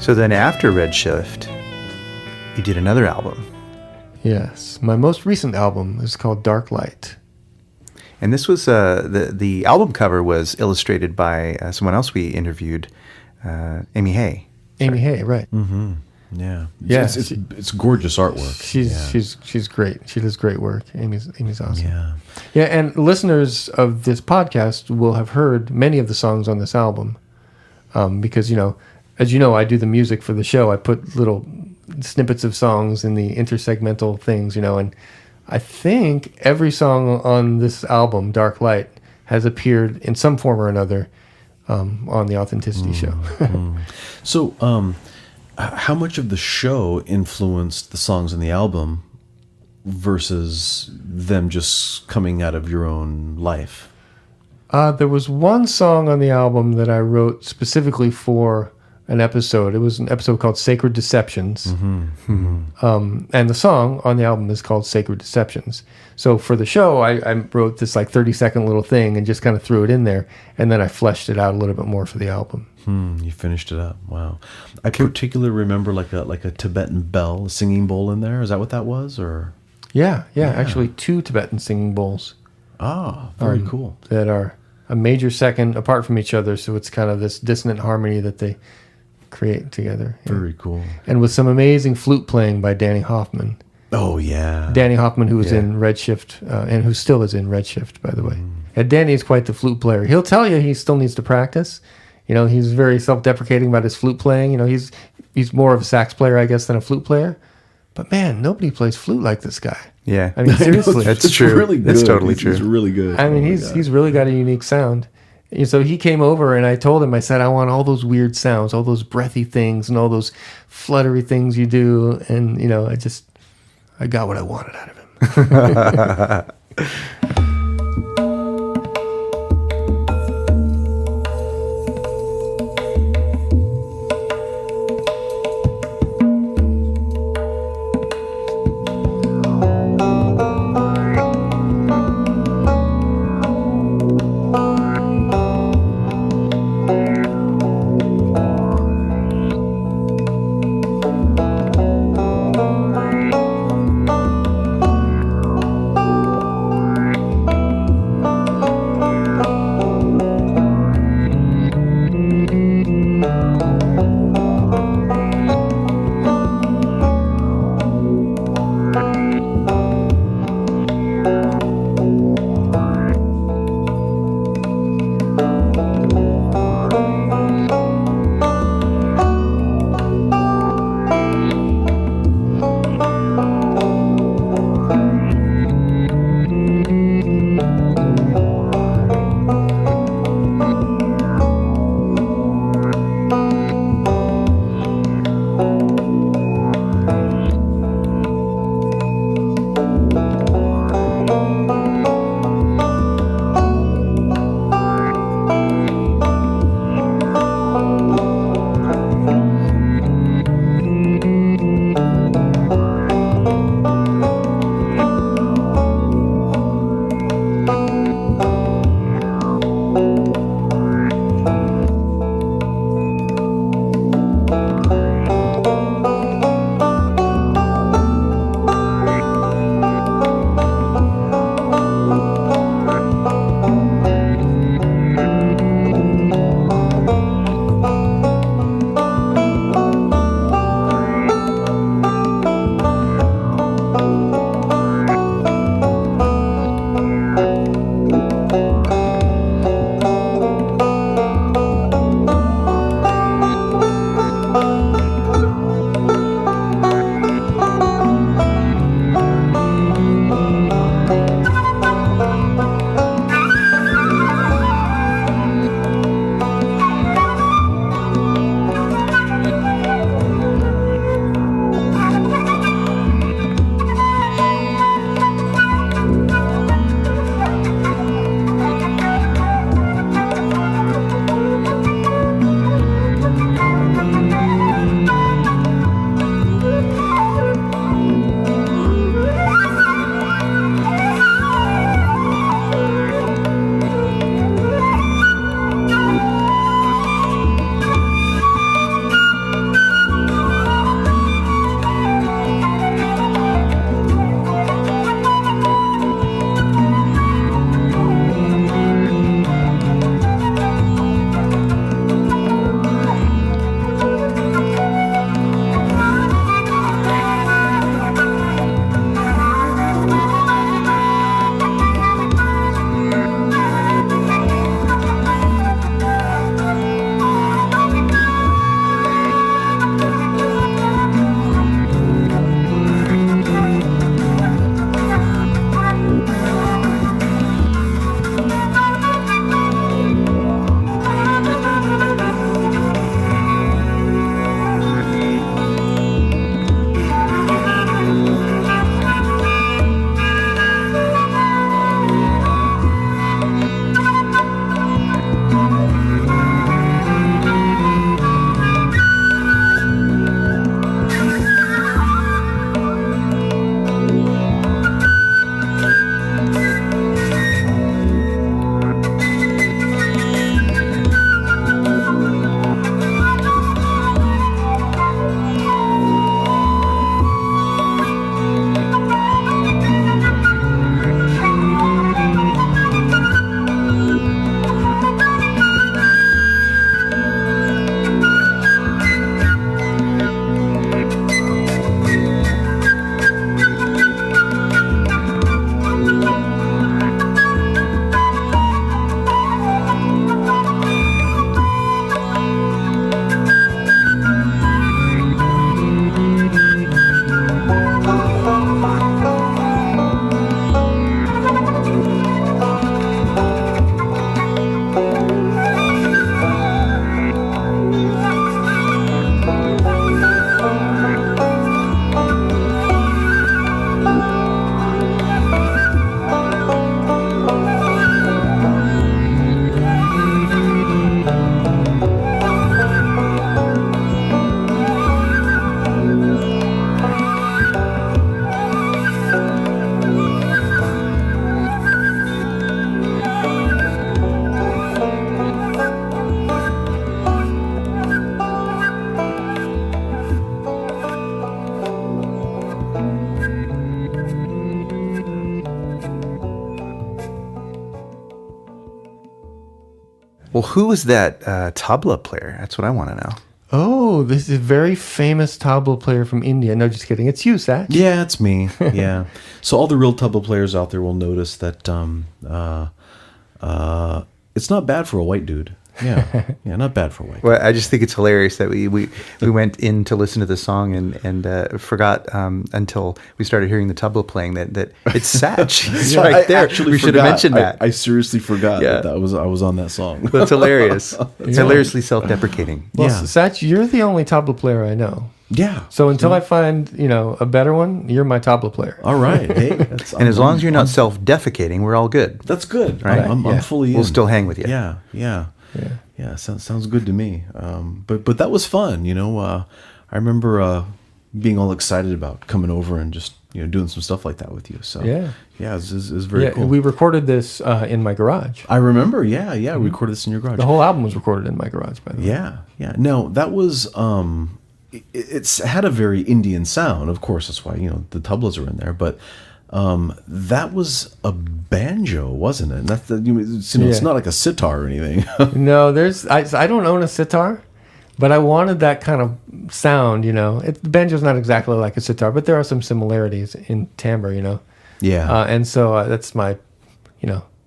So then after Redshift, you did another album. Yes. My most recent album is called Darklight. And this was, the album cover was illustrated by someone else we interviewed, Amy Hay. Amy Hay, right. Mm-hmm. Yeah. Yeah. It's gorgeous artwork. She's great. She does great work. Amy's awesome. Yeah. Yeah, and listeners of this podcast will have heard many of the songs on this album. Because, as you know, I do the music for the show. I put little snippets of songs in the intersegmental things, and I think every song on this album, Darklight, has appeared in some form or another on the Authenticity Show. So, how much of the show influenced the songs in the album versus them just coming out of your own life? There was one song on the album that I wrote specifically for an episode. It was an episode called Sacred Deceptions. And the song on the album is called Sacred Deceptions. So for the show, I wrote this 30-second little thing and just kind of threw it in there. And then I fleshed it out a little bit more for the album. You finished it up. Wow. I particularly remember like a Tibetan bell, a singing bowl in there. Is that what that was? Or Yeah. Actually, 2 Tibetan singing bowls. Ah, very cool. That are a major second apart from each other. So it's kind of this dissonant harmony that they create together. Very cool. And with some amazing flute playing by Danny Hoffman. Oh, yeah. Danny Hoffman, who was in Redshift, and who still is in Redshift, by the way. And Danny is quite the flute player. He'll tell you he still needs to practice. He's very self-deprecating about his flute playing. He's more of a sax player, I guess, than a flute player. But man, nobody plays flute like this guy. Yeah. I mean, seriously. That's true. Really good. That's totally true. He's really good. I mean, he's really got a unique sound. And so he came over and I told him, I said, I want all those weird sounds, all those breathy things and all those fluttery things you do. And, I got what I wanted out of him. Well, who is that tabla player? That's what I want to know. Oh, this is a very famous tabla player from India. No, just kidding. It's you, Satch. Yeah, it's me. Yeah. So all the real tabla players out there will notice that it's not bad for a white dude. Yeah, not bad for a white dude. Well, I just think it's hilarious that we went in to listen to the song and forgot until we started hearing the tabla playing that it's Satch. He's right there. We should have mentioned that. I seriously forgot that I was on that song. That's hilarious. It's hilariously self-deprecating. Well, Satch, you're the only tabla player I know. Yeah. So until I find, a better one, you're my tabla player. All right. Hey, and as long as you're not self-defecating, we're all good. That's good. Right? I'm fully in. We'll still hang with you. Yeah. Sounds good to me. But that was fun. I remember being all excited about coming over and just doing some stuff like that with you. So it was very cool. We recorded this in my garage. I remember. Yeah. We recorded this in your garage. The whole album was recorded in my garage, by the way. Yeah. No, that was. It's had a very Indian sound. Of course, that's why the tablas are in there. But that was a banjo, wasn't it? It's not like a sitar or anything. No, I don't own a sitar, but I wanted that kind of sound. The banjo's not exactly like a sitar, but there are some similarities in timbre. Yeah. And so that's my,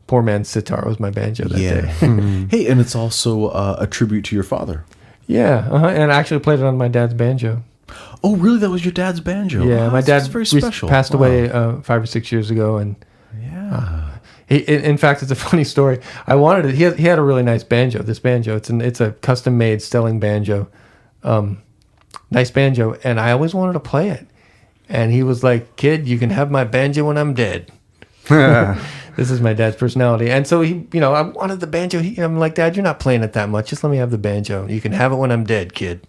poor man's sitar was my banjo that day. Hey, and it's also a tribute to your father. Yeah, and I actually played it on my dad's banjo. Oh, really? That was your dad's banjo? Yeah, my dad very special. Passed away 5 or 6 years ago, and in fact, it's a funny story. I wanted it. He had a really nice banjo. This banjo, it's a custom made Stelling banjo, nice banjo, and I always wanted to play it. And he was like, "Kid, you can have my banjo when I'm dead." This is my dad's personality. And so I wanted the banjo. I'm like, "Dad, you're not playing it that much. Just let me have the banjo. You can have it when I'm dead, kid."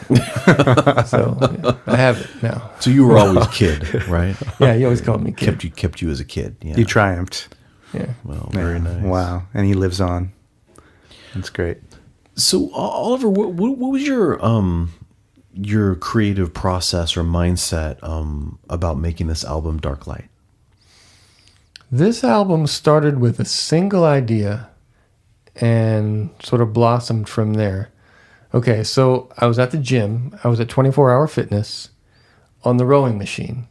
So I have it now. So you were always kid, right? Yeah, he always called me kid. Kept you as a kid. Yeah. You triumphed. Yeah. Well, very nice. Wow. And he lives on. That's great. So Oliver, what was your creative process or mindset about making this album, Darklight? This album started with a single idea and sort of blossomed from there. Okay, so I was at the gym. I was at 24 Hour Fitness on the rowing machine.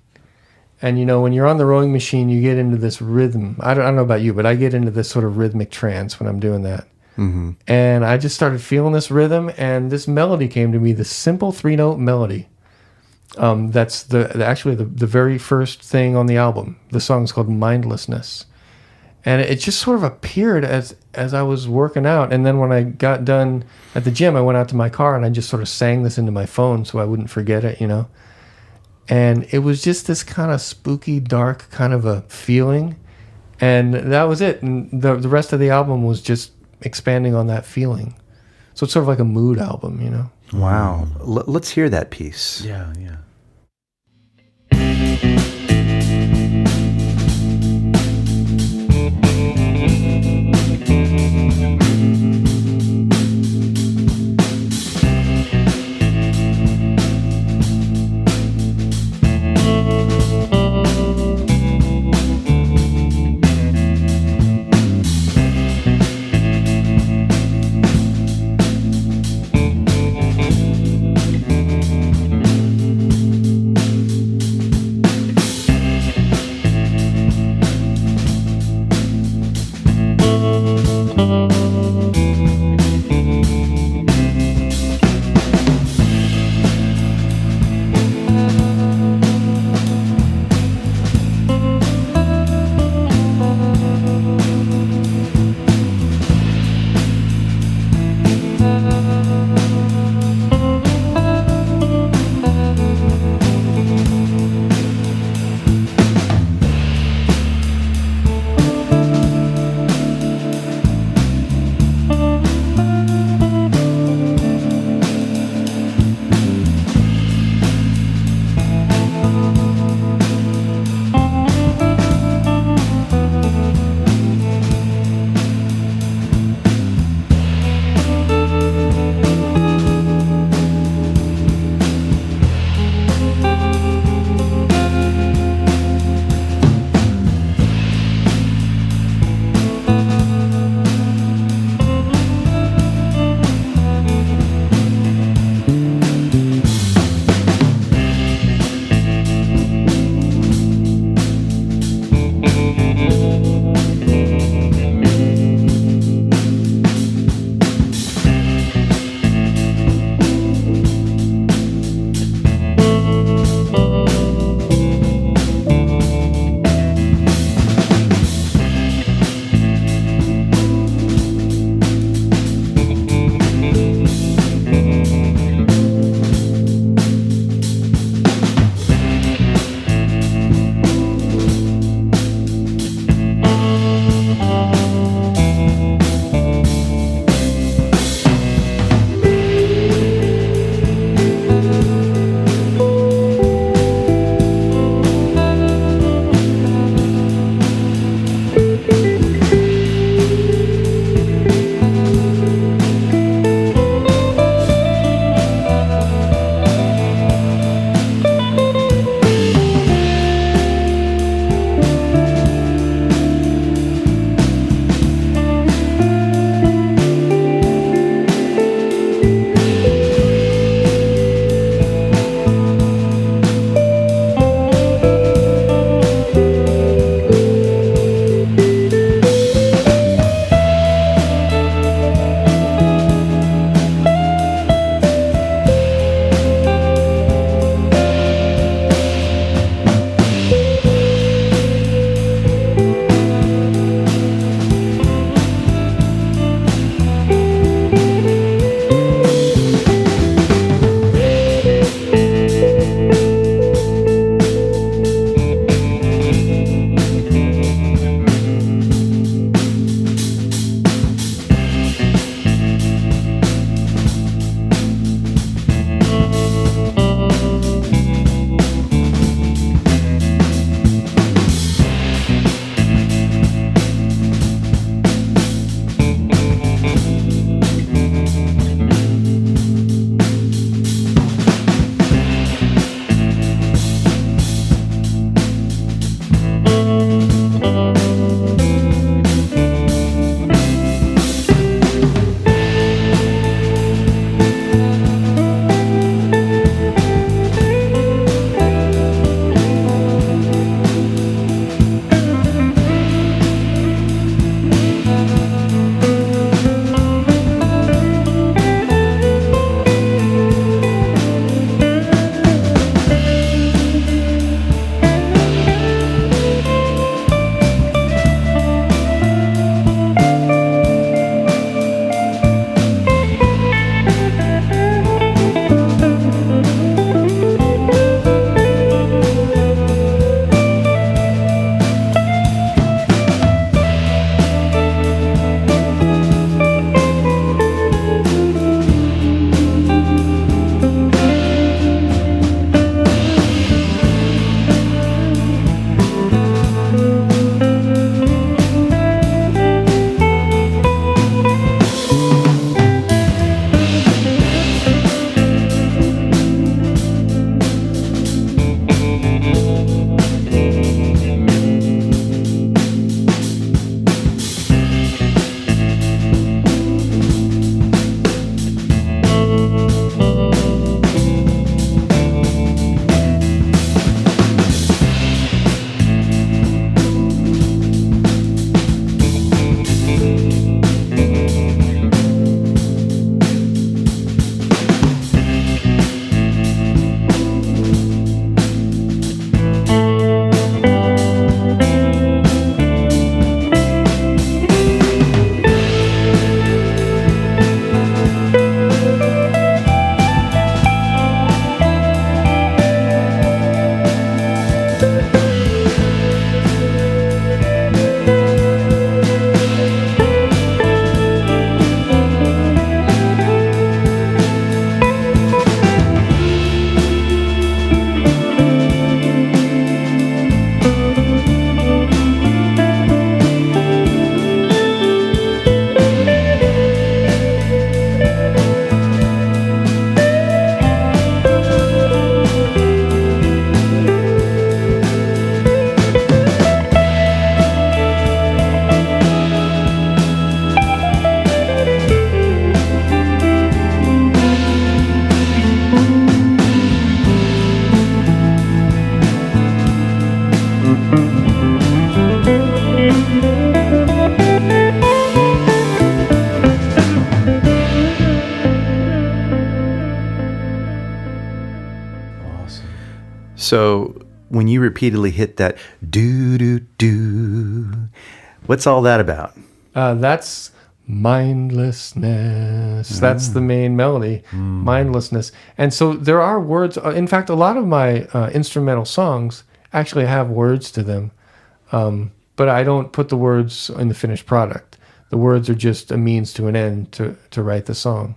And, when you're on the rowing machine, you get into this rhythm. I don't know about you, but I get into this sort of rhythmic trance when I'm doing that. Mm-hmm. And I just started feeling this rhythm, and this melody came to me, the simple 3-note melody. That's actually the very first thing on the album. The song's called Mindlessness. And it just sort of appeared as I was working out. And then when I got done at the gym, I went out to my car and I just sort of sang this into my phone so I wouldn't forget it, And it was just this kind of spooky, dark kind of a feeling. And that was it. And the rest of the album was just expanding on that feeling. So it's sort of like a mood album, Wow. Let's hear that piece. Yeah. So when you repeatedly hit that do, what's all that about? That's mindlessness. That's the main melody, mindlessness. And so there are words. In fact, a lot of my instrumental songs actually have words to them, but I don't put the words in the finished product. The words are just a means to an end to write the song.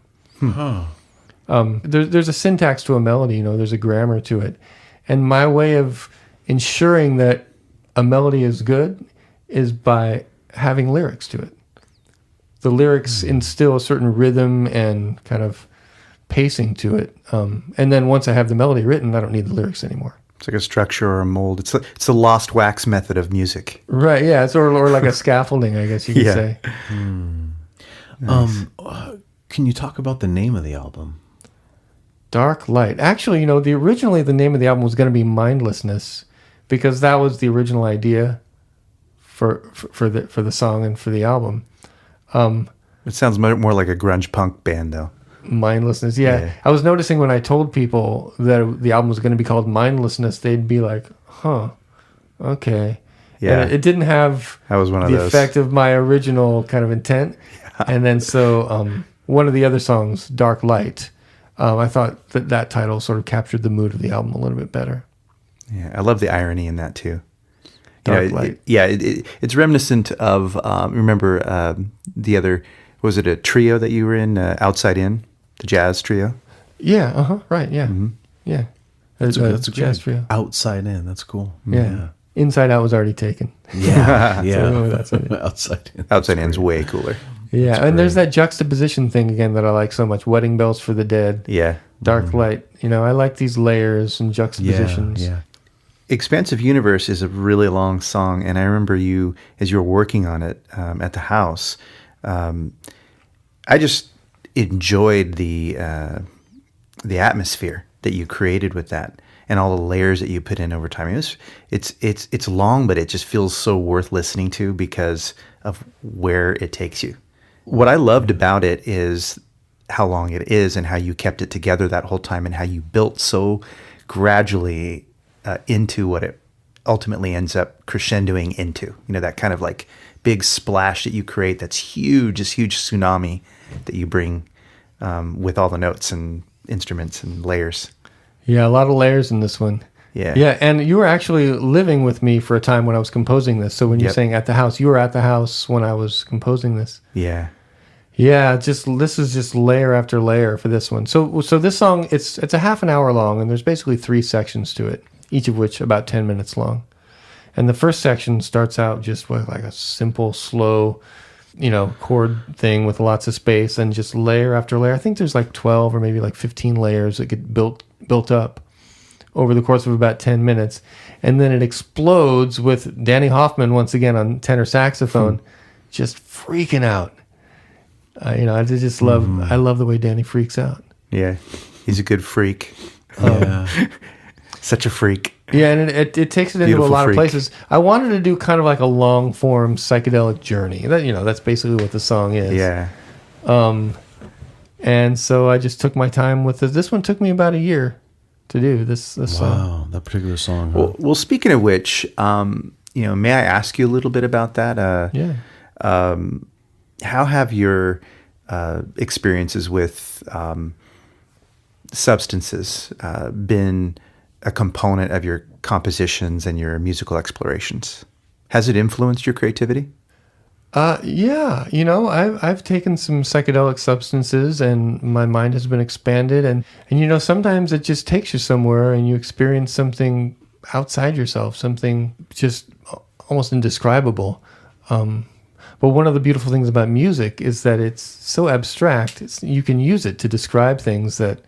There's a syntax to a melody, there's a grammar to it. And my way of ensuring that a melody is good is by having lyrics to it. The lyrics instill a certain rhythm and kind of pacing to it. And then once I have the melody written, I don't need the lyrics anymore. It's like a structure or a mold. It's the lost wax method of music. Right, yeah. It's or like a scaffolding, I guess you could say. Nice. Can you talk about the name of the album? Darklight. Actually, originally the name of the album was going to be Mindlessness, because that was the original idea for the song and for the album. It sounds more like a grunge punk band, though. Mindlessness, yeah. I was noticing when I told people that the album was going to be called Mindlessness, they'd be like, "Huh, okay." Yeah, and it didn't have that was one of the those. effect of my original kind of intent. Yeah. And then so one of the other songs, Darklight, I thought that title sort of captured the mood of the album a little bit better. Yeah, I love the irony in that too. Darklight. It's reminiscent of remember the other, was it a trio that you were in, Outside In, the jazz trio? Yeah, right, yeah. Mm-hmm. Yeah. That's a jazz trio. Outside In, that's cool. Yeah. Inside Out was already taken. Yeah, yeah. So Outside In. Outside In's way cooler. Yeah, and there's that juxtaposition thing again that I like so much. Wedding Bells for the Dead. Yeah. Darklight. I like these layers and juxtapositions. Yeah. Expansive Universe is a really long song, and I remember you, as you were working on it at the house, I just enjoyed the atmosphere that you created with that, and all the layers that you put in over time. It's long, but it just feels so worth listening to because of where it takes you. What I loved about it is how long it is and how you kept it together that whole time, and how you built so gradually into what it ultimately ends up crescendoing into. That kind of like big splash that you create that's huge, this huge tsunami that you bring with all the notes and instruments and layers. Yeah, a lot of layers in this one. Yeah. Yeah, and you were actually living with me for a time when I was composing this. So when you're saying at the house, you were at the house when I was composing this. Yeah. Yeah, this is just layer after layer for this one. So this song, it's a half an hour long, and there's basically 3 sections to it, each of which about 10 minutes long. And the first section starts out just with like a simple, slow, chord thing with lots of space, and just layer after layer. I think there's like 12 or maybe like 15 layers that get built up over the course of about 10 minutes. And then it explodes with Danny Hoffman once again on tenor saxophone, just freaking out. I just love, I love the way Danny freaks out. Yeah, he's a good freak. Such a freak. Yeah, and it takes it into a lot of places. I wanted to do kind of like a long form psychedelic journey. That's basically what the song is. Yeah. And so I just took my time with this. This one took me about a year to do this song. Wow, that particular song. Huh? Well, speaking of which, may I ask you a little bit about that? Yeah. How have your experiences with substances been a component of your compositions and your musical explorations? Has it influenced your creativity? Yeah. I've taken some psychedelic substances, and my mind has been expanded. And sometimes it just takes you somewhere, and you experience something outside yourself, something just almost indescribable. But one of the beautiful things about music is that it's so abstract. You can use it to describe things that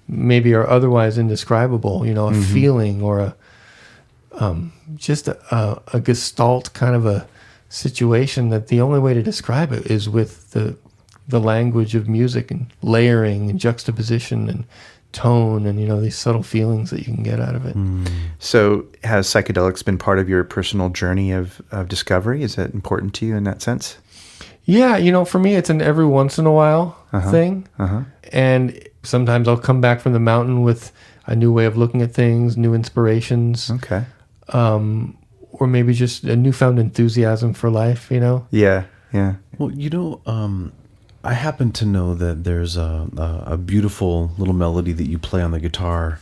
maybe are otherwise indescribable. A feeling or just a gestalt kind of a situation that the only way to describe it is with the language of music and layering and juxtaposition and tone and these subtle feelings that you can get out of it. So has psychedelics been part of your personal journey of discovery? Is that important to you in that sense? Yeah, for me it's an every once in a while thing. And sometimes I'll come back from the mountain with a new way of looking at things, new inspirations. Okay. Or maybe just a newfound enthusiasm for life, you know? Yeah. Well, you know, I happen to know that there's a beautiful little melody that you play on the guitar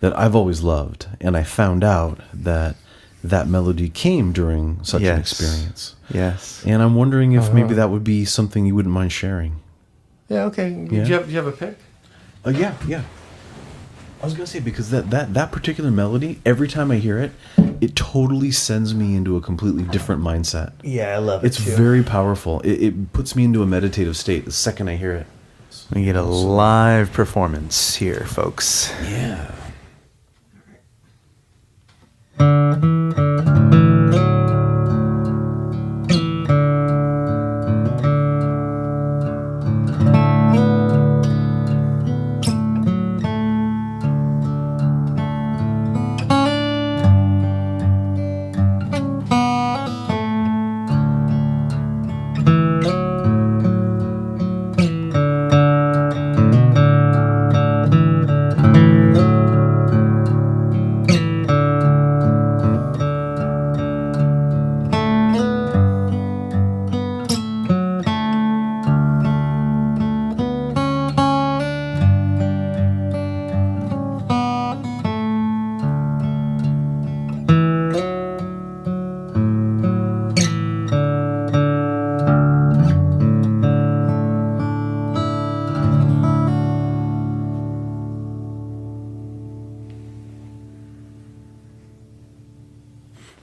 that I've always loved. And I found out that melody came during such an experience. Yes. And I'm wondering if maybe that would be something you wouldn't mind sharing. Yeah, okay. Yeah. Do you have a pick? Yeah. I was going to say, because that particular melody, every time I hear it, it totally sends me into a completely different mindset. Yeah, I love it. It's very powerful. It puts me into a meditative state the second I hear it. We get a live performance here, folks. Yeah.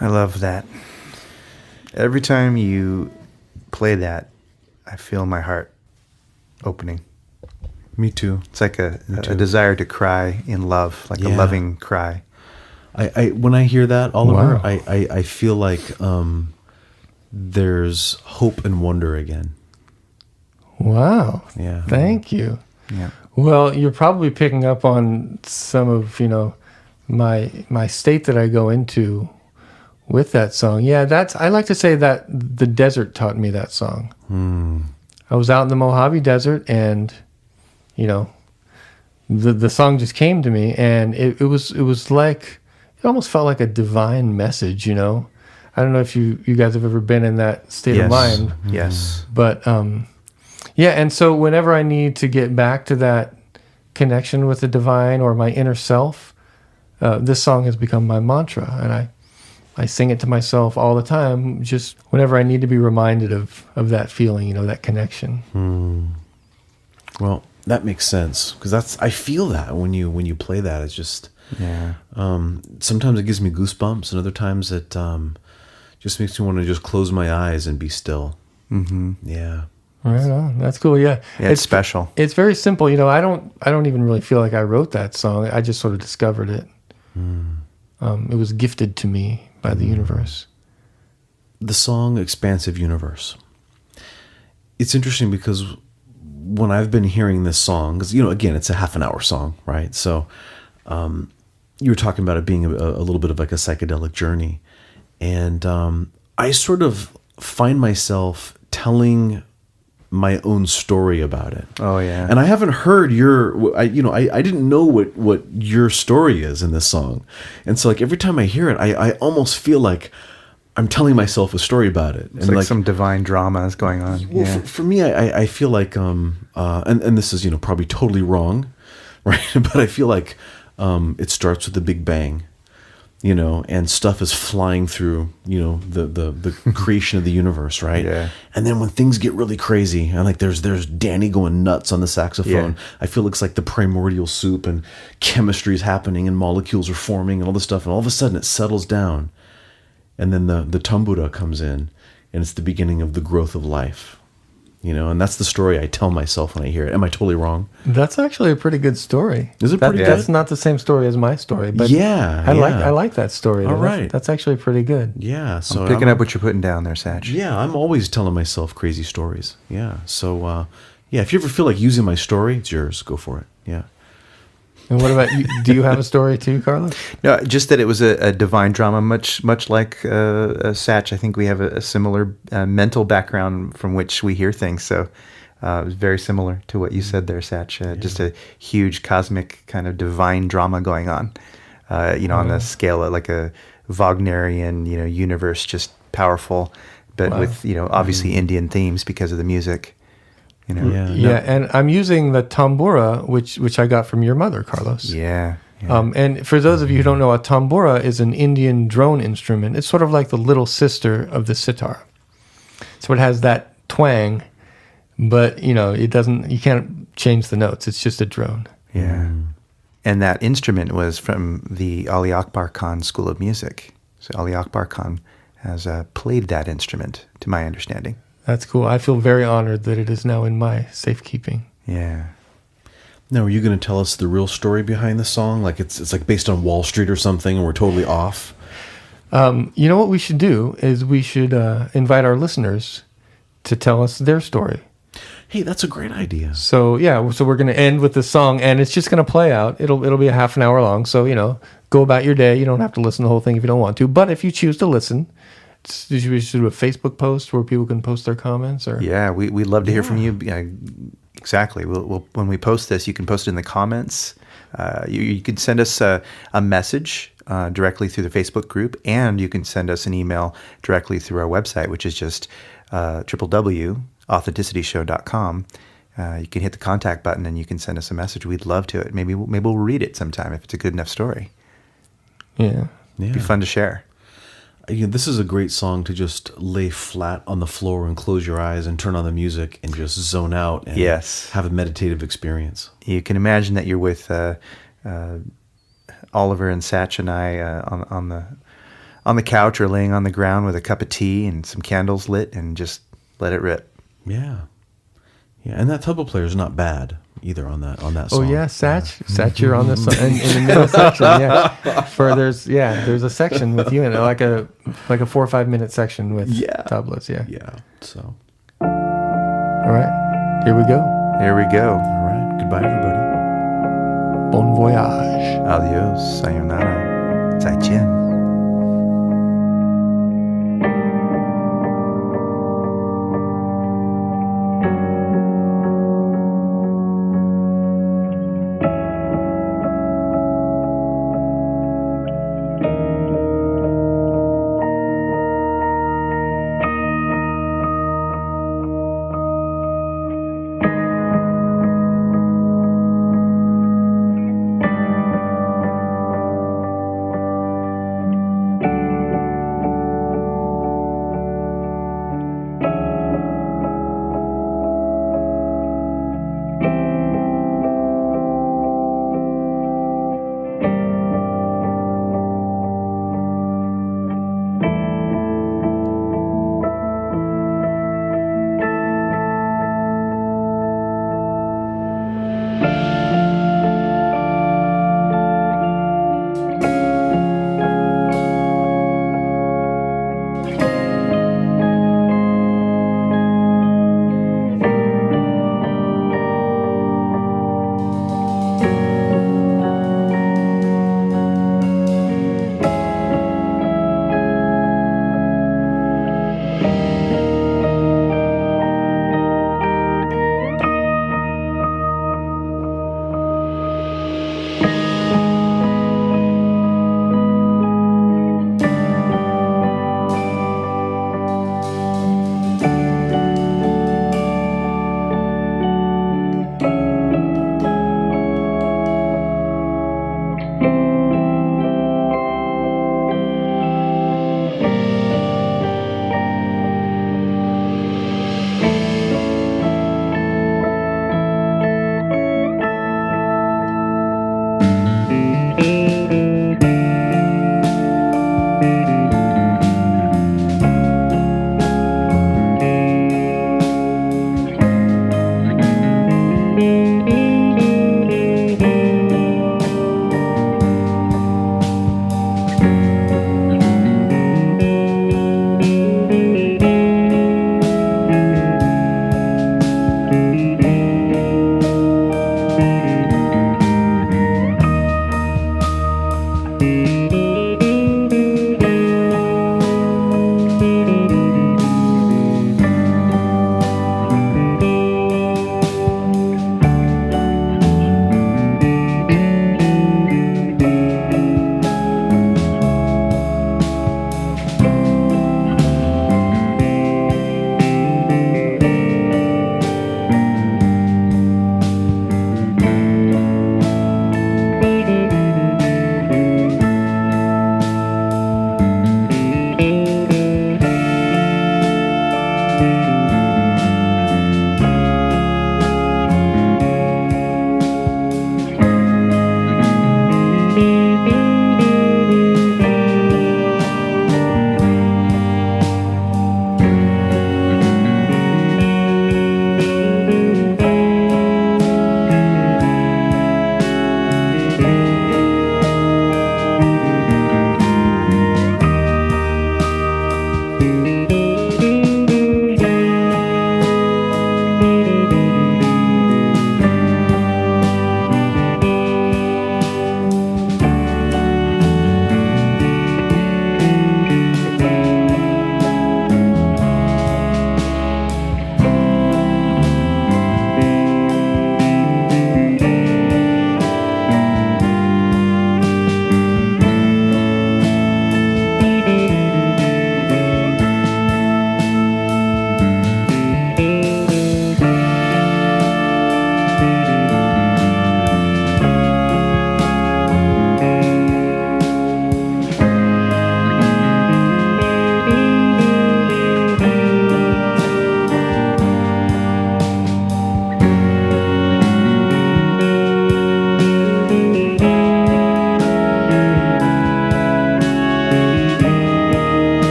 I love that. Every time you play that, I feel my heart opening. Me too. It's like a desire to cry in love, like a loving cry. I when I hear that, Oliver, I feel like there's hope and wonder again. Wow. Yeah. Thank you. Yeah. Well, you're probably picking up on some of, my state that I go into with that song. Yeah, I like to say that the desert taught me that song. I was out in the Mojave Desert, and the song just came to me, and it was like, it almost felt like a divine message. I don't know if you guys have ever been in that state of mind. Yes. But and so whenever I need to get back to that connection with the divine or my inner self, this song has become my mantra, and I sing it to myself all the time, just whenever I need to be reminded of that feeling, that connection. Well, that makes sense, because I feel that when you play that. It's just sometimes it gives me goosebumps, and other times it just makes me want to just close my eyes and be still. Yeah. Right on. That's cool. Yeah. It's special. It's very simple. I don't even really feel like I wrote that song. I just sort of discovered it. It was gifted to me by the universe. The song Expansive Universe. It's interesting because when I've been hearing this song, because, again, it's a half an hour song, right? So you were talking about it being a little bit of like a psychedelic journey. And I sort of find myself telling my own story about it. Oh yeah. And I haven't heard I didn't know what your story is in this song. And so like every time I hear it, I almost feel like I'm telling myself a story about it. It's like some divine drama is going on. Well, for me, I feel like, and this is, probably totally wrong, right? But I feel like it starts with the Big Bang, and stuff is flying through, the creation of the universe, right? Yeah. And then when things get really crazy, and like there's Danny going nuts on the saxophone, Yeah. I feel it's like the primordial soup, and chemistry is happening, and molecules are forming, and all this stuff, and all of a sudden it settles down, and then the tambura comes in, and it's the beginning of the growth of life. And that's the story I tell myself when I hear it. Am I totally wrong? That's actually a pretty good story. Is it pretty good? That's not the same story as my story, but I like that story. All right. That's actually pretty good. Yeah. So I'm picking up what you're putting down there, Satch. Yeah, I'm always telling myself crazy stories. Yeah. So if you ever feel like using my story, it's yours. Go for it. Yeah. And what about you? Do you have a story too, Carlos? No, just that it was a divine drama, much like Satch. I think we have a similar mental background from which we hear things. So it was very similar to what you said there, Satch. Just a huge cosmic kind of divine drama going on, on the scale of like a Wagnerian, universe, just powerful, but with, obviously Indian themes because of the music. And I'm using the tambura, which I got from your mother, Carlos. Yeah. And for those of you who don't know, a tambura is an Indian drone instrument. It's sort of like the little sister of the sitar. So it has that twang, but it doesn't. You can't change the notes. It's just a drone. Yeah. And that instrument was from the Ali Akbar Khan School of Music. So Ali Akbar Khan has played that instrument, to my understanding. That's cool. I feel very honored that it is now in my safekeeping. Yeah. Now, are you going to tell us the real story behind the song? Like it's like based on Wall Street or something, and we're totally off? You know what we should do is we should invite our listeners to tell us their story. Hey, that's a great idea. So we're going to end with this song, and it's just going to play out. It'll be a half an hour long. So go about your day. You don't have to listen to the whole thing if you don't want to. But if you choose to listen, we should do a Facebook post where people can post their comments. Or we'd love to hear from you. Exactly. We'll when we post this, you can post it in the comments. You can send us a message directly through the Facebook group, and you can send us an email directly through our website, which is just www.authenticityshow.com. You can hit the contact button, and you can send us a message. We'd love to. Maybe we'll read it sometime if it's a good enough story. Yeah. It'd be fun to share. This is a great song to just lay flat on the floor and close your eyes and turn on the music and just zone out and have a meditative experience. You can imagine that you're with Oliver and Satch and I on the couch or laying on the ground with a cup of tea and some candles lit, and just let it rip. Yeah, and that tuba player is not bad either on that song. Oh yeah, Satch, you're on this in the middle section. Yeah, there's a section with you in it, like a 4 or 5 minute section with tablas. Yeah. So, all right, here we go. Here we go. All right, goodbye, everybody. Bon voyage. Adios, sayonara, zaijian.